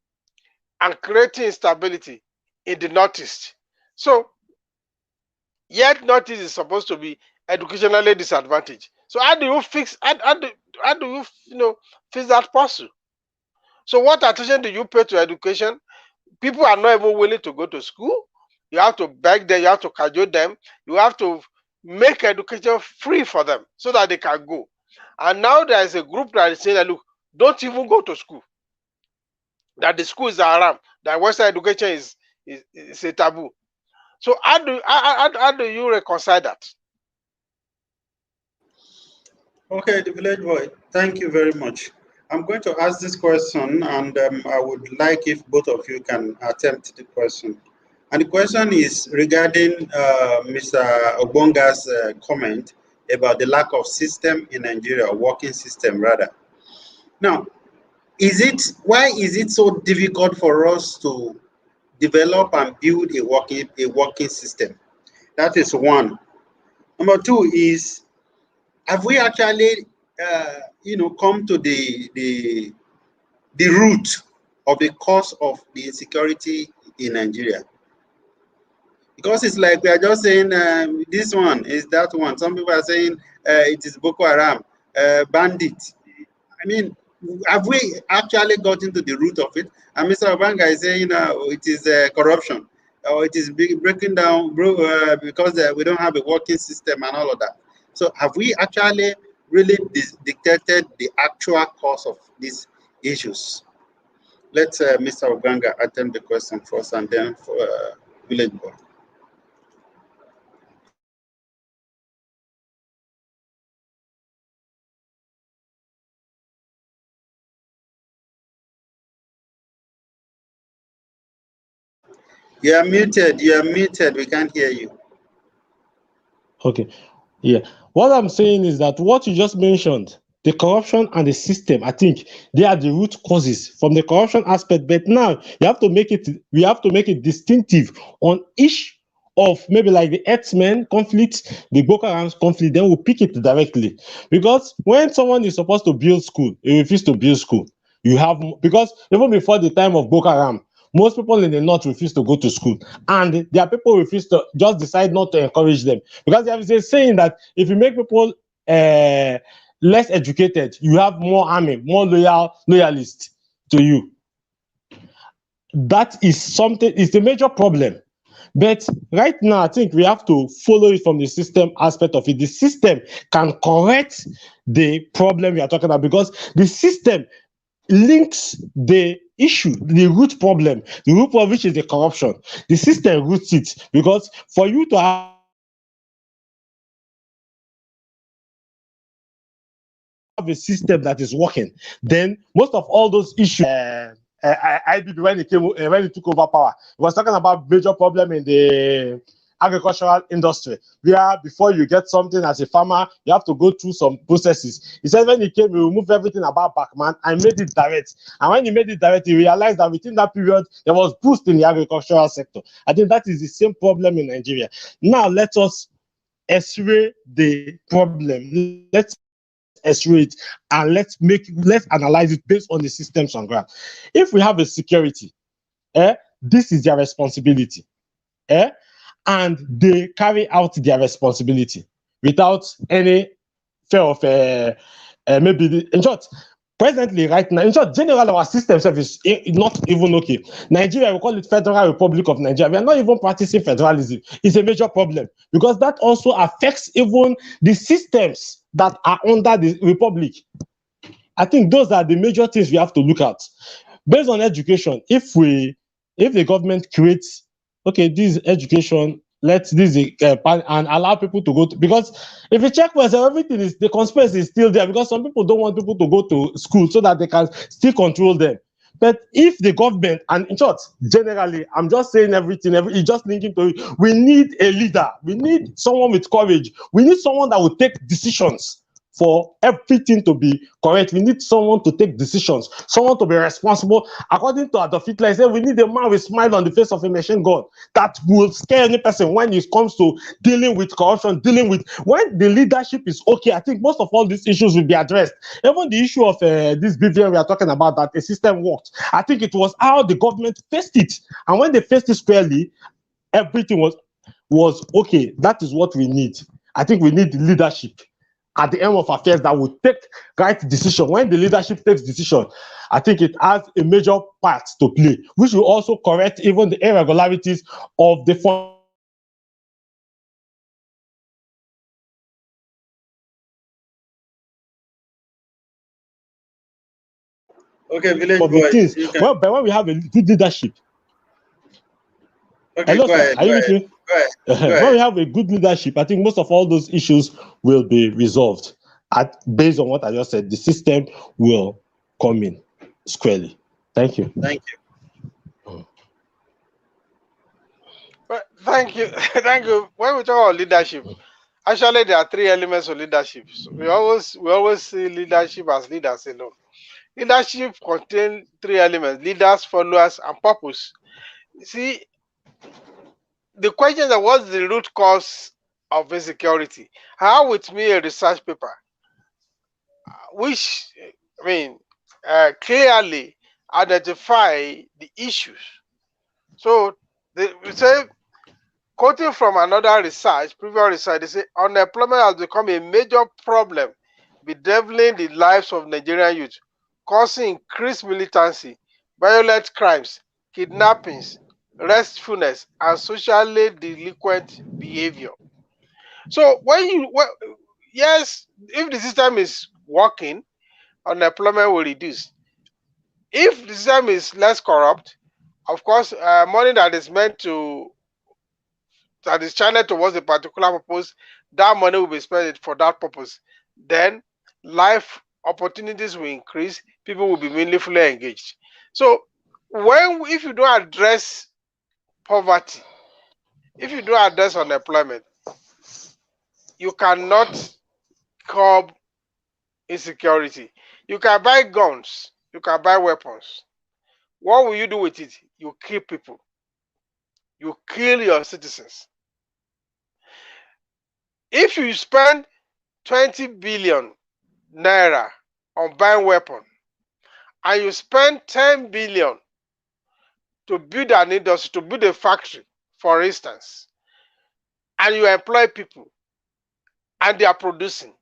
and creating instability in the Northeast. So yet Northeast is supposed to be educationally disadvantaged. So how do you fix how do you fix that puzzle? So what attention do you pay to education? People are not even willing to go to school. You have to beg them, you have to cajole them, you have to make education free for them so that they can go. And now there is a group that is saying that, look, don't even go to school. That the school is haram, that Western education is a taboo. So how do you reconcile that?
Okay, the village boy, thank you very much. I'm going to ask this question, and I would like if both of you can attempt the question. And the question is regarding Mr. Obonga's comment about the lack of system in Nigeria, working system rather. Now, why is it so difficult for us to develop and build a working system? That is one. Number two is, have we actually come to the root of the cause of the insecurity in Nigeria? Because it's like we are just saying this one is that one. Some people are saying it is Boko Haram, bandit. I mean, have we actually gotten to the root of it? And Mr. Obanga is saying it is corruption, or it is breaking down because we don't have a working system and all of that. So have we actually really detected the actual cause of these issues? Let Mr. Obanga attempt the question first, and then for Village Boy. You are muted. You are muted. We can't hear you.
Okay. Yeah. What I'm saying is that what you just mentioned, the corruption and the system, I think they are the root causes from the corruption aspect. But now we have to make it distinctive on each of maybe like the X-Men conflict, the Boko Haram conflict, then we'll pick it directly. Because when someone is supposed to build school, he refuses to build school. Because even before the time of Boko Haram, most people in the north refuse to go to school, and there are people who refuse to just decide not to encourage them, because there is a saying that if you make people less educated, you have more army, more loyalists to you. That is something, it's a major problem. But right now, I think we have to follow it from the system aspect of it. The system can correct the problem we are talking about, because the system links the issue, the root problem, which is the corruption. The system roots it, because for you to have a system that is working, then most of all those issues, IBB when it took over power, it was talking about major problem in the agricultural industry, where before you get something as a farmer, you have to go through some processes. He said when he came, he removed everything about Backman and made it direct. And when he made it direct, he realized that within that period, there was boost in the agricultural sector. I think that is the same problem in Nigeria. Now let us x-ray the problem. Let's x-ray it, and let's analyze it based on the systems on ground. If we have a security, this is their responsibility. And they carry out their responsibility without any fear of in short, presently, right now, in short, general, our system is not even okay. Nigeria, we call it Federal Republic of Nigeria. We are not even practicing federalism. It's a major problem, because that also affects even the systems that are under the republic. I think those are the major things we have to look at. Based on education, if the government creates, okay, this education, and allow people to go to, because if you check where everything is, the conspiracy is still there, because some people don't want people to go to school so that they can still control them. But if the government, and in short, generally, I'm just saying it's just linking to it. We need a leader. We need someone with courage. We need someone that will take decisions for everything to be correct. We need someone to take decisions, someone to be responsible. According to Adolf Hitler, he said we need a man with a smile on the face of a machine gun that will scare any person when it comes to dealing with corruption, when the leadership is okay. I think most of all these issues will be addressed. Even the issue of this BVN we are talking about, that the system worked. I think it was how the government faced it. And when they faced it squarely, everything was okay. That is what we need. I think we need leadership at the end of affairs that will take right decision. When the leadership takes decision, I think it has a major part to play, which will also correct even the irregularities of the fund.
Okay, Village Boy.
But when we have a good leadership.
Okay,
hello,
go
sir.
ahead.
Are you with me?
Go ahead.
When we have a good leadership, I think most of all those issues will be resolved. Based on what I just said, the system will come in squarely. Thank you.
Thank you.
Well, thank you. Thank you. When we talk about leadership, actually there are three elements of leadership. So we always see leadership as leaders alone. Leadership contains three elements: leaders, followers, and purpose. See, the question is, what's the root cause of insecurity? How with me a research paper, which clearly identify the issues. So we say, quoting from another research, previous research, they say unemployment has become a major problem, bedeviling the lives of Nigerian youth, causing increased militancy, violent crimes, kidnappings, restfulness, and socially delinquent behavior. So yes, if the system is working, unemployment will reduce. If the system is less corrupt, of course, money that is channeled towards a particular purpose, that money will be spent for that purpose. Then life opportunities will increase, people will be meaningfully engaged. So if you don't address poverty, if you don't address unemployment, you cannot curb insecurity. You can buy guns, you can buy weapons. What will you do with it? You kill people. You kill your citizens. If you spend 20 billion naira on buying weapons, and you spend 10 billion to build an industry, to build a factory, for instance, and you employ people, and they are producing.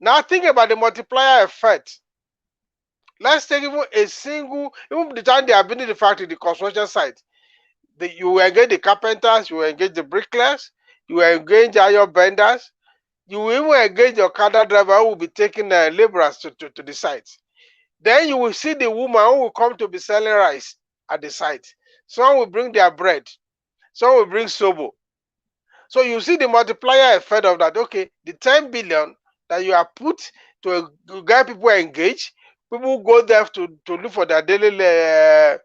Now think about the multiplier effect. Let's take even the time they are building the factory, the construction site, you will engage the carpenters, you will engage the bricklayers, you will engage iron benders, you will even engage your car driver who will be taking laborers to the site. Then you will see the woman who will come to be selling rice at the site. Some will bring their bread, some will bring sobo. So you see the multiplier effect of that. Okay, the 10 billion that you have put to get people engaged, people go there to look for their daily their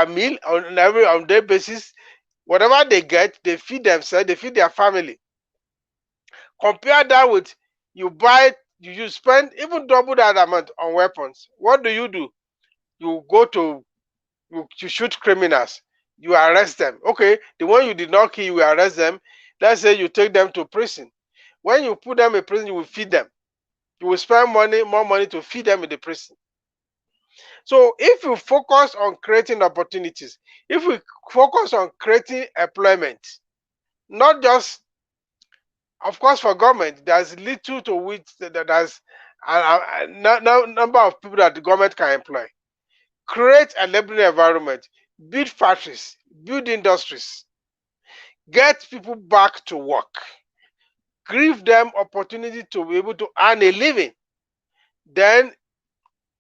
meal on day basis. Whatever they get, they feed themselves, they feed their family. Compare that with you spend even double that amount on weapons. What do? You go to you shoot criminals, you arrest them. Okay, the one you did not kill, you arrest them. Let's say you take them to prison. When you put them in prison, you will feed them. You will spend more money to feed them in the prison. So if you focus on creating opportunities, if we focus on creating employment, not just, of course, for government, there's little to which there's a number of people that the government can employ. Create a laboring environment, build factories, build industries, get people back to work, give them opportunity to be able to earn a living, then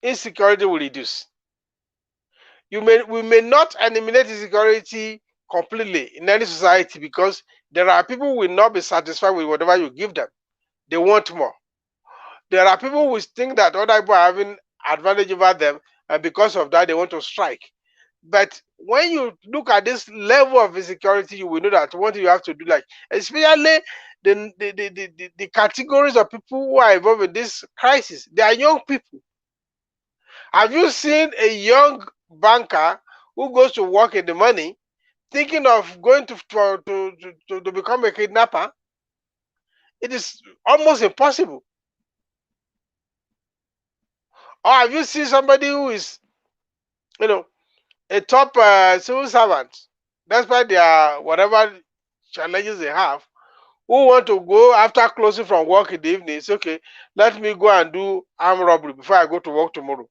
insecurity will reduce. We may not eliminate insecurity completely in any society, because there are people who will not be satisfied with whatever you give them. They want more. There are people who think that other people are having advantage over them, and because of that, they want to strike. But when you look at this level of insecurity, you will know that what you have to do, like especially the categories of people who are involved in this crisis, they are young people. Have you seen a young banker who goes to work in the money thinking of going to become a kidnapper? It is almost impossible. Or have you seen somebody who is, a top civil servant, despite their whatever challenges they have, who want to go after closing from work in the evening? It's okay, let me go and do armed robbery before I go to work tomorrow.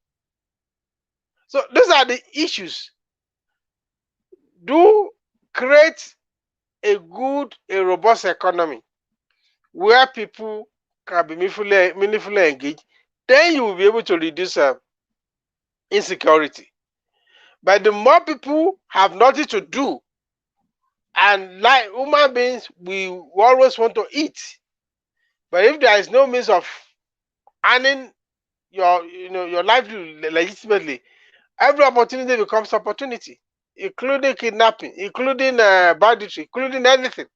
So these are the issues. Do create a robust economy where people can be meaningfully engaged, then you will be able to reduce insecurity. But the more people have nothing to do, and like human beings, we always want to eat. But if there is no means of earning your livelihood legitimately, every opportunity becomes opportunity, including kidnapping, including banditry, including anything.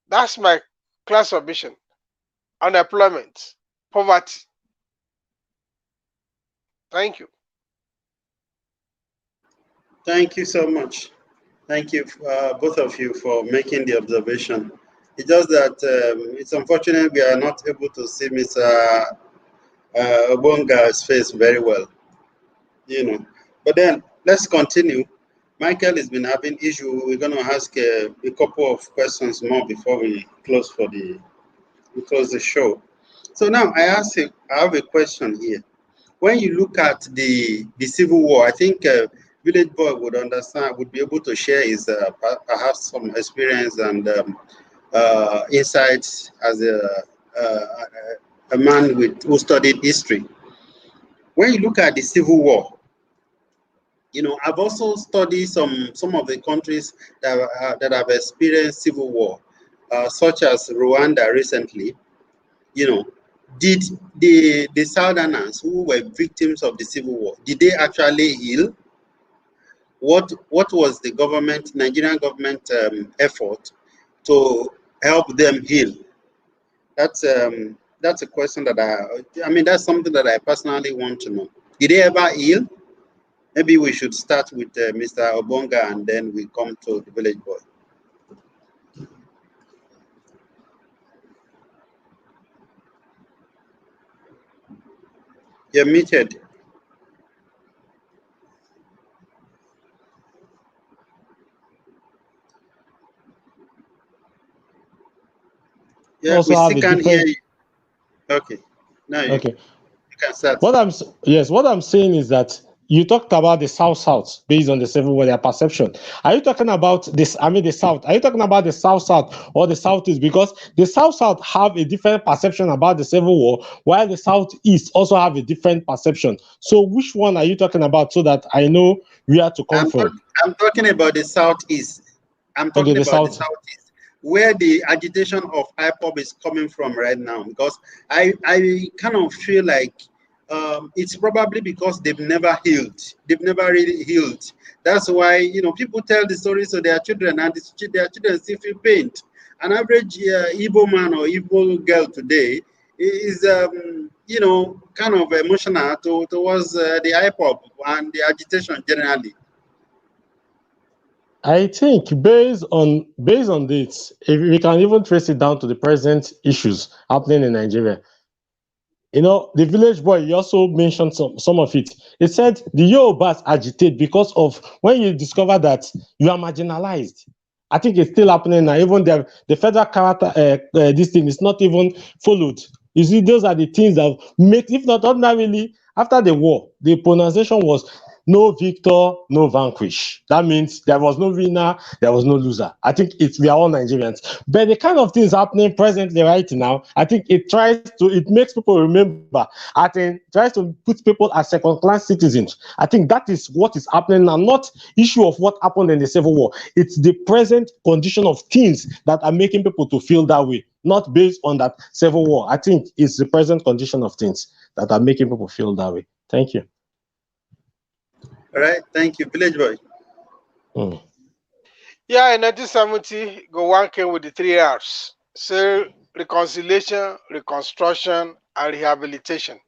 That's my clear submission. unemployment, poverty. Thank you.
Thank you so much. Thank you, both of you, for making the observation. It's just that it's unfortunate we are not able to see Mr. Obonga's face very well, you know. But then let's continue. Michael has been having issue. We're going to ask a couple of questions more before we close the show. So now I have a question here. When you look at the Civil War, I think Village Boy would be able to share his perhaps some experience and insights as a man who studied history. When you look at the Civil War, you know, I've also studied some of the countries that have experienced Civil War, such as Rwanda recently. You know, did the Southerners who were victims of the Civil War, did they actually heal? What was the Nigerian government effort to help them heal? That's a question that that's something that I personally want to know. Did they ever heal? Maybe we should start with Mr. Obonga and then we come to the Village Boy. You're muted. Yeah,
also
we
have
still
a
can't hear
different.
you. Okay. Now you
Okay.
can start.
What I'm saying is that you talked about the South based on the Civil War, their perception. Are you talking about this? I mean, the South. Are you talking about the South or the Southeast? Because the South have a different perception about the Civil War, while the Southeast also have a different perception. So, which one are you talking about so that I know where to come from?
I'm talking about the Southeast. I'm talking about the Southeast, where the agitation of IPOB is coming from right now. Because I kind of feel like it's probably because they've never healed. They've never really healed. That's why, you know, people tell the stories to their children and their children still feel pain. An average Igbo man or Igbo girl today is, you know, kind of emotional towards the IPOB and the agitation generally.
I think based on this, if we can even trace it down to the present issues happening in Nigeria. You know, the Village Boy, he also mentioned some of it. He said the Yorubas agitate because of when you discover that you are marginalized. I think it's still happening now. Even the federal character, this thing is not even followed. You see, those are the things that make, if not ordinarily, after the war, the pronunciation was no victor, no vanquish. That means there was no winner, there was no loser. I think we are all Nigerians. But the kind of things happening presently right now, I think it makes people remember. I think tries to put people as second-class citizens. I think that is what is happening now, not issue of what happened in the Civil War. It's the present condition of things that are making people to feel that way, not based on that Civil War. I think it's the present condition of things that are making people feel that way. Thank you.
All right, thank you. Village Boy.
Yeah, in 1970, Gowon came with the 3 R's. So, reconciliation, reconstruction, and rehabilitation.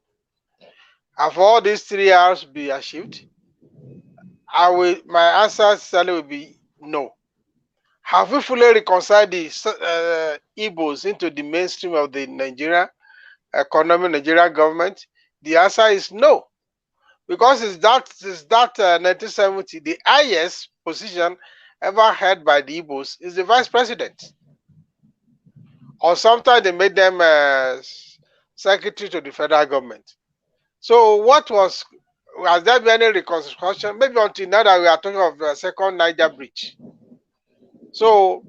Have all these 3 R's be achieved? My answer certainly will be no. Have we fully reconciled the Igbos into the mainstream of the Nigerian economy, Nigerian government? The answer is no. Because it's that 1970, the highest position ever held by the Igbos is the vice president. Or sometimes they made them secretary to the federal government. So has there been any reconstruction? Maybe until now that we are talking of the second Niger bridge. So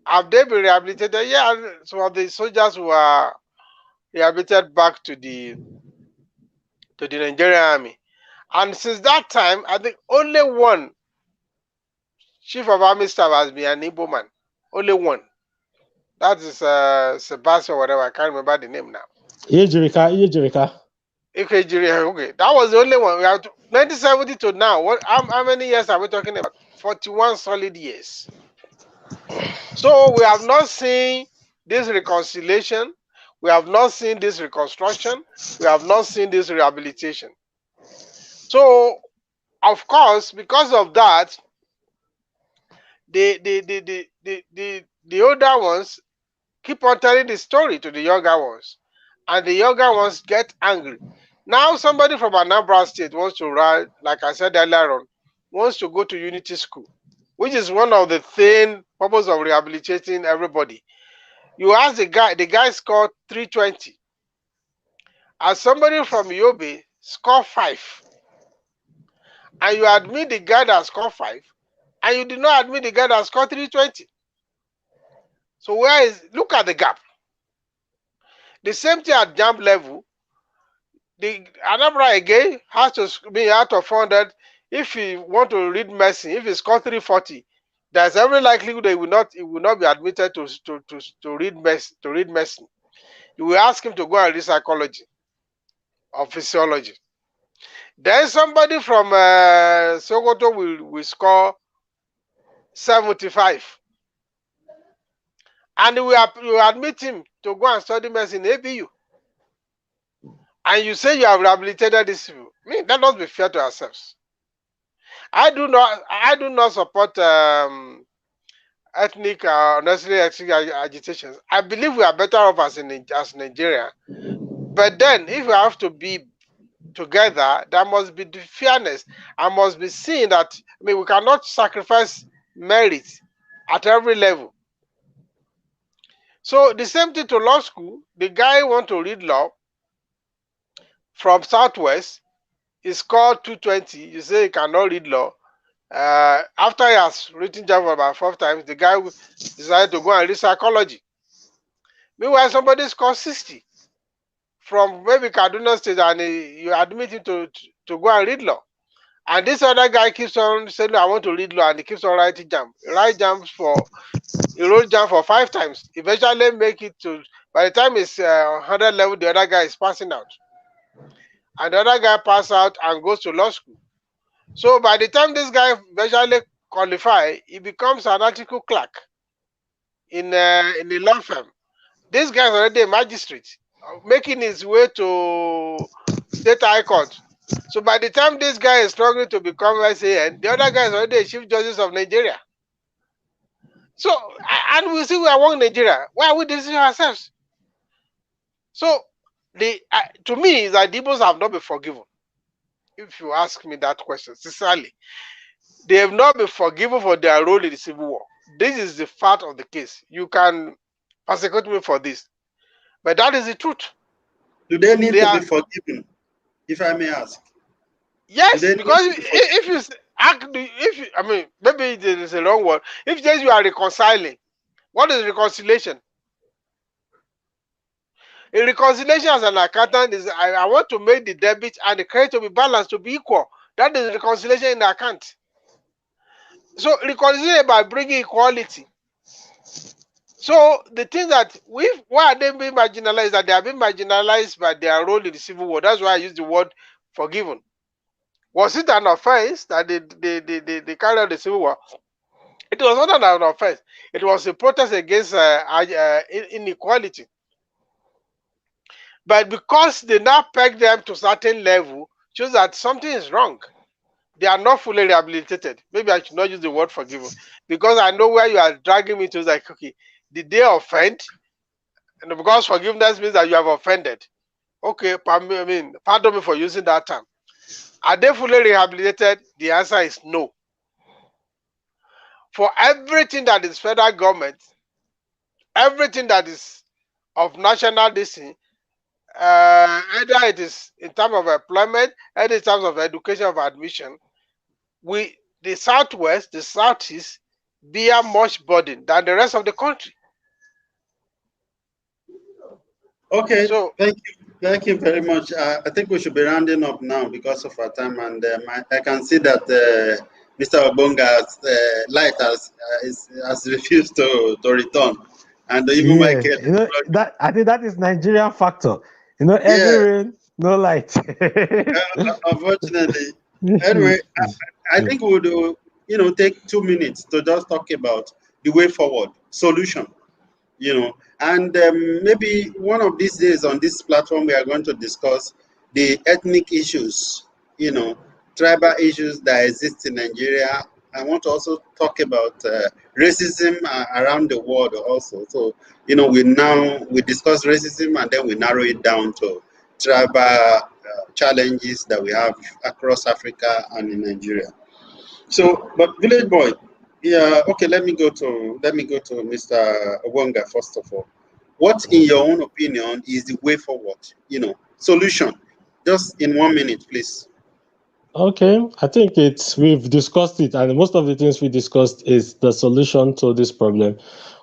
have they been rehabilitated? Yeah, some of the soldiers were rehabilitated back to the Nigerian army. And since that time, I think only one chief of army staff has been an Igbo man. Only one. That is Sebastian, whatever. I can't remember the name now.
Ejirika.
Okay, that was the only one. We have 1970 to now. How many years are we talking about? 41 solid years. So we have not seen this reconciliation. We have not seen this reconstruction. We have not seen this rehabilitation. So, of course, because of that, the older ones keep on telling the story to the younger ones, and the younger ones get angry. Now, somebody from Anambra State wants to run, like I said earlier on, wants to go to Unity School, which is one of the thin purpose of rehabilitating everybody. You ask the guy scored 320. As somebody from Yobe score 5, and you admit the guy that scored 5, and you did not admit the guy that scored 320. So look at the gap. The same thing at jump level. The Anambra again has to be out of 400. If you want to read medicine, if he score 340, there's every likelihood that he will not be admitted to read medicine. You will ask him to go and read psychology or physiology. Then somebody from Sokoto will score 75. And you admit him to go and study medicine in ABU. And you say you have rehabilitated these people. I mean, that must be fair to ourselves. I do not support ethnic unnecessary ethnic agitations. I believe we are better off as Nigeria. But then, if we have to be together, there must be the fairness. I must be seen that, I mean, we cannot sacrifice merit at every level. So the same thing to law school. The guy want to read law from Southwest. He scored 220. You say he cannot read law. After he has written Java about 4 times, the guy decided to go and read psychology. Meanwhile, somebody scored 60 from maybe Kaduna State, and you admit him to go and read law. And this other guy keeps on saying, I want to read law, and he keeps on writing jam. He wrote jam for 5 times. Eventually make it to, by the time it's 100 level, the other guy is passing out. And the other guy passes out and goes to law school. So by the time this guy eventually qualifies, he becomes an article clerk in the law firm. This guy is already a magistrate, making his way to state high court. So by the time this guy is struggling to become SAN, the other guy is already a chief justice of Nigeria. So, and we see we are one Nigeria. Why are we deceiving ourselves? So, to me, the Igbos have not been forgiven. If you ask me that question, sincerely, they have not been forgiven for their role in the Civil War. This is the fact of the case. You can persecute me for this, but that is the truth.
Do they need to be forgiven, if I may ask?
Yes, because I mean, maybe it is a wrong word. If just you are reconciling, what is reconciliation? A reconciliation as an accountant is I want to make the debit and the credit to be balanced, to be equal. That is reconciliation in the account. So reconciliation by bringing equality. So the thing that why are they being marginalized? That they are being marginalized by their role in the Civil War. That's why I use the word forgiven. Was it an offense that they carried out the Civil War? It was not an offense. It was a protest against inequality. But because they now peg them to a certain level, shows that something is wrong. They are not fully rehabilitated. Maybe I should not use the word forgiven, because I know where you are dragging me to. Like, okay, did they offend? And because forgiveness means that you have offended. Okay, pardon me for using that term. Are they fully rehabilitated? The answer is no. For everything that is federal government, everything that is of national decision, either it is in terms of employment, either in terms of education, of admission, the Southwest, the Southeast, bear much burden than the rest of the country.
Okay, so thank you very much. I think we should be rounding up now because of our time, and I can see that Mr. Obonga's light has refused to return, and even Michael.
I think that is Nigerian factor. Every rain, no light.
Unfortunately. Anyway, I think we would take 2 minutes to just talk about the way forward, solution. And maybe one of these days on this platform we are going to discuss the ethnic issues, tribal issues that exist in Nigeria. I want to also talk about racism around the world also. So we discuss racism and then we narrow it down to tribal challenges that we have across Africa and in Nigeria. So, but Village Boy, yeah, okay. Let me go to Mr. Wonga first of all. What, in your own opinion, is the way forward? Solution. Just in 1 minute, please.
Okay, I think we've discussed it, and most of the things we discussed is the solution to this problem.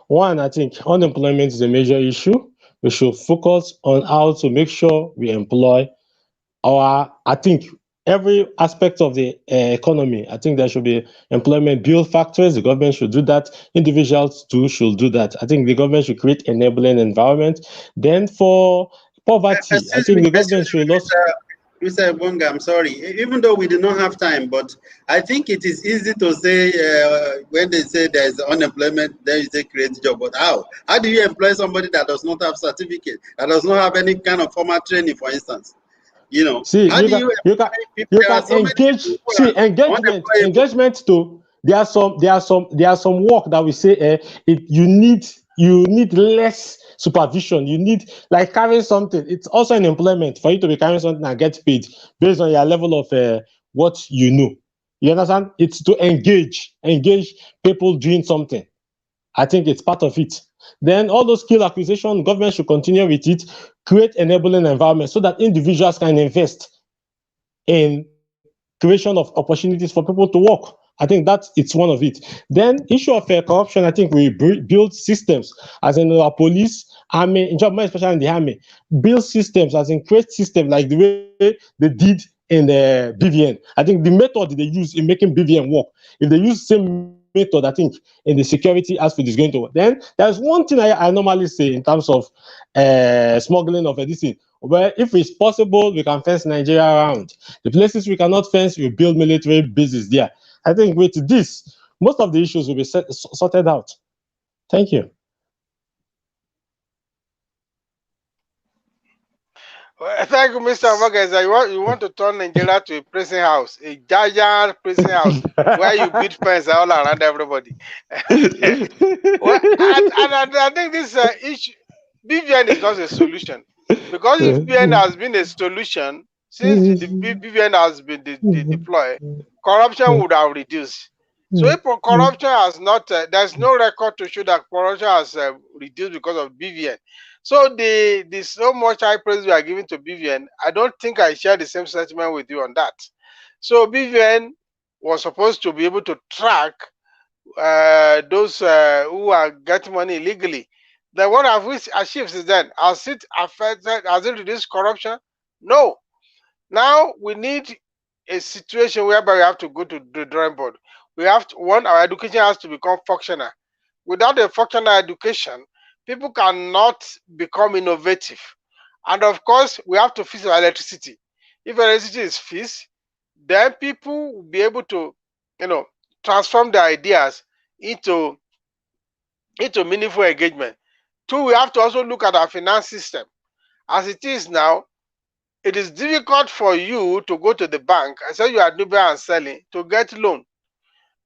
One, I think unemployment is a major issue. We should focus on how to make sure we employ I think every aspect of the economy. I think there should be employment, build factories. The government should do that. Individuals too should do that. I think the government should create enabling environment. Then for poverty, I
Excuse
think
me,
the government should also.
Mr. Bonga, I'm sorry. Even though we do not have time, but I think it is easy to say when they say there is unemployment, then you say create job. But how? How do you employ somebody that does not have certificate, that does not have any kind of formal training, for instance?
See,
How do you employ people? There are so many
engage.
people who
See,
are unemployable.
engagement to there are some work that we say you need less supervision. You need, like, carrying something. It's also an employment for you to be carrying something and get paid based on your level of what you know. You understand? It's to engage people doing something. I think it's part of it. Then all those skill acquisition, government should continue with it, create enabling environment so that individuals can invest in creation of opportunities for people to work. I think it's one of it. Then issue of corruption, I think we build systems, as in our police, army, in job, especially in the army, build systems, as in create systems like the way they did in the BVN. I think the method they use in making BVN work, if they use the same method, I think in the security aspect is going to work. Then there's one thing I normally say in terms of smuggling of this thing. Well, if it's possible, we can fence Nigeria around. The places we cannot fence, we build military bases there. I think with this, most of the issues will be sorted out. Thank you.
Well, thank you, Mr. Morgan. You want to turn Nigeria to a prison house, a giant prison house where you build fence all around everybody. Well, I think this issue, BVN is not a solution, because if BVN has been a solution since the BVN has been deployed, corruption would have reduced. So if corruption has not, there's no record to show that corruption has reduced because of BVN. So the so much high praise we are giving to BVN, I don't think I share the same sentiment with you on that. So BVN was supposed to be able to track those who are getting money illegally. Then what have we achieved since then? Has it affected? Has it reduced corruption? No. Now we need a situation whereby we have to go to the drawing board. We have to, our education has to become functional. Without a functional education, people cannot become innovative. And of course, we have to fix our electricity. If electricity is fixed, then people will be able to, transform their ideas into meaningful engagement. Two, we have to also look at our finance system. As it is now, it is difficult for you to go to the bank and say you are doing buy and selling to get loan.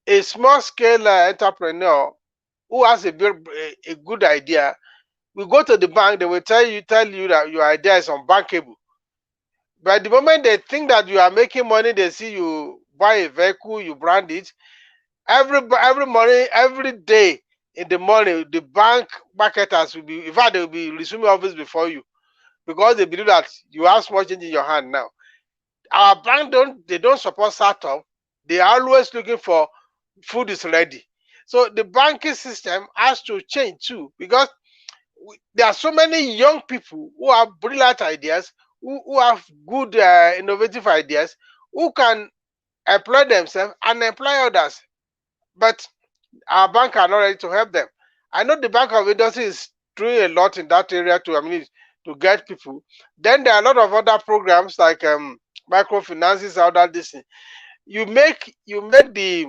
A small scale entrepreneur who has a good idea will go to the bank. They will tell you that your idea is unbankable. But the moment they think that you are making money, they see you buy a vehicle, you brand it. Every morning, every day in the morning, the bank marketers will be, in fact, they will be resuming office before you, because they believe that you have small change in your hand now. Our bank don't support startup. They are always looking for food is ready. So the banking system has to change too, because there are so many young people who have brilliant ideas, who have good innovative ideas, who can employ themselves and employ others. But our bank are not ready to help them. I know the Bank of Industry is doing a lot in that area to get people. Then there are a lot of other programs like microfinances, all that this thing. You make the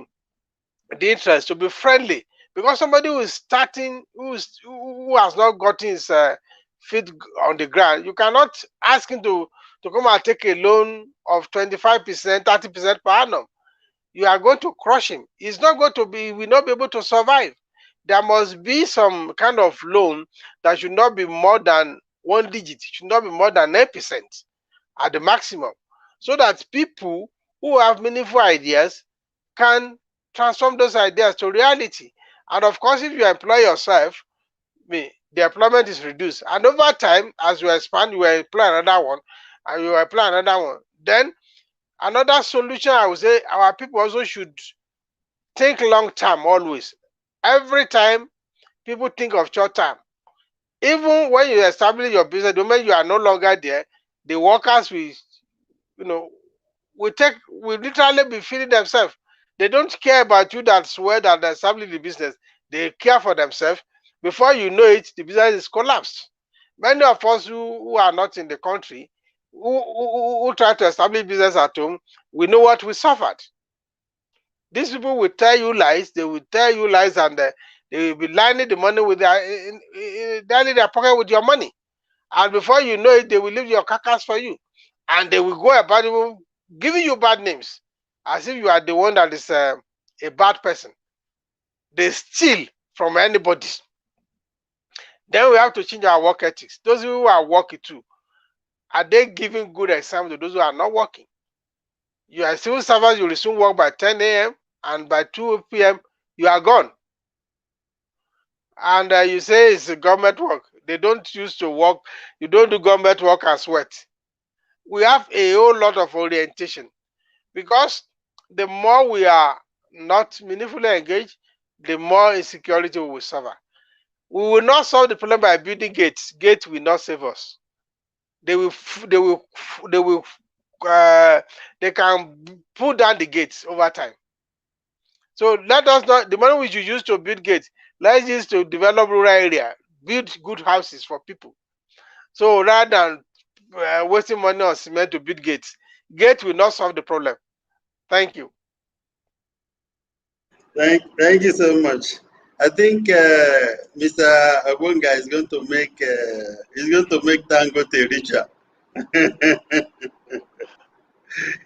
interest to be friendly, Because somebody who is starting, who has not gotten his feet on the ground, you cannot ask him to come and take a loan of 25%, 30% per annum. You are going to crush him. He's not going to be, he will not be able to survive. There must be some kind of loan that should not be more than 1 digit, it should not be more than 9% at the maximum, so that people who have meaningful ideas can transform those ideas to reality. And of course, if you employ yourself, the employment is reduced. And over time, as you expand, you employ another one, and you employ another one. Then another solution, I would say, our people also should think long term always. Every time people think of short term. Even when you establish your business, the moment you are no longer there, the workers will, will literally be feeding themselves. They don't care about you that swear that they established the business. They care for themselves. Before you know it, the business is collapsed. Many of us who are not in the country, who try to establish business at home, we know what we suffered. These people will tell you lies. They will tell you lies, and they will be lining the money with their pocket with your money. And before you know it, they will leave your carcass for you, and they will go about even giving you bad names, as if you are the one that is a bad person. They steal from anybody. Then we have to change our work ethics. Those who are working too, are they giving good example to those who are not working? You are civil servants, you will soon work by 10 a.m. and by 2 p.m. you are gone. And you say it's a government work. They don't used to work. You don't do government work and sweat. We have a whole lot of orientation, because the more we are not meaningfully engaged, the more insecurity we will suffer. We will not solve the problem by building gates. Gates will not save us. They can pull down the gates over time. So let us not, the money we should use to build gates, let's use to develop rural area, build good houses for people. So rather than wasting money on cement to build gates, gate will not solve the problem. Thank you.
Thank you so much. I think Mr. Agwonga is going to make Dangote richer.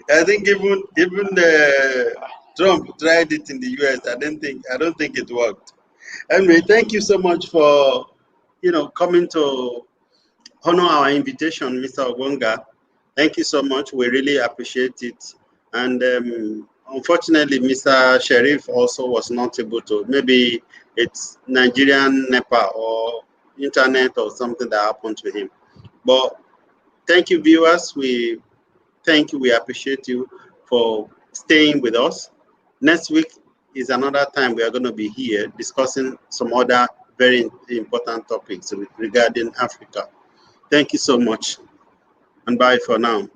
I think even Trump tried it in the US. I don't think it worked. Anyway, thank you so much for coming to honor our invitation, Mr. Agwonga. Thank you so much. We really appreciate it. And unfortunately, Mr. Sheriff also was not able to. Maybe it's Nigerian NEPA or internet or something that happened to him. But thank you, viewers. We thank you. We appreciate you for staying with us. Next week is another time we are going to be here discussing some other very important topics regarding Africa. Thank you so much, and bye for now.